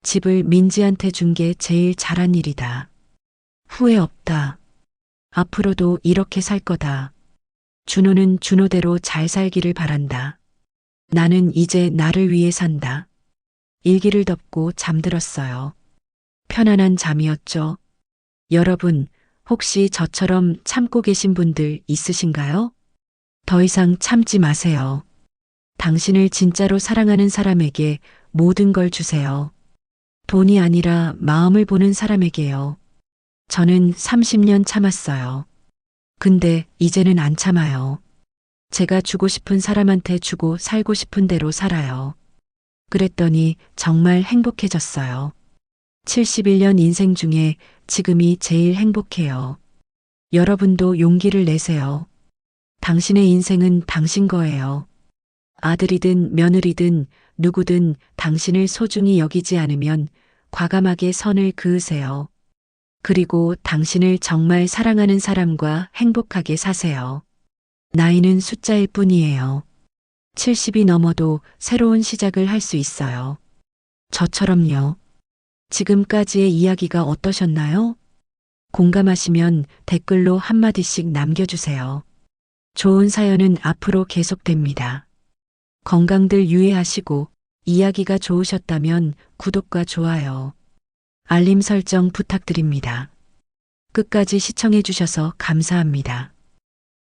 B: 집을 민지한테 준 게 제일 잘한 일이다. 후회 없다. 앞으로도 이렇게 살 거다. 준호는 준호대로 잘 살기를 바란다. 나는 이제 나를 위해 산다. 일기를 덮고 잠들었어요. 편안한 잠이었죠. 여러분, 혹시 저처럼 참고 계신 분들 있으신가요? 더 이상 참지 마세요. 당신을 진짜로 사랑하는 사람에게 모든 걸 주세요. 돈이 아니라 마음을 보는 사람에게요. 저는 30년 참았어요. 근데 이제는 안 참아요. 제가 주고 싶은 사람한테 주고 살고 싶은 대로 살아요. 그랬더니 정말 행복해졌어요. 71년 인생 중에 지금이 제일 행복해요. 여러분도 용기를 내세요. 당신의 인생은 당신 거예요. 아들이든 며느리든 누구든 당신을 소중히 여기지 않으면 과감하게 선을 그으세요. 그리고 당신을 정말 사랑하는 사람과 행복하게 사세요. 나이는 숫자일 뿐이에요. 70이 넘어도 새로운 시작을 할 수 있어요. 저처럼요. 지금까지의 이야기가 어떠셨나요? 공감하시면 댓글로 한마디씩 남겨주세요. 좋은 사연은 앞으로 계속됩니다. 건강들 유의하시고 이야기가 좋으셨다면 구독과 좋아요, 알림 설정 부탁드립니다. 끝까지 시청해 주셔서 감사합니다.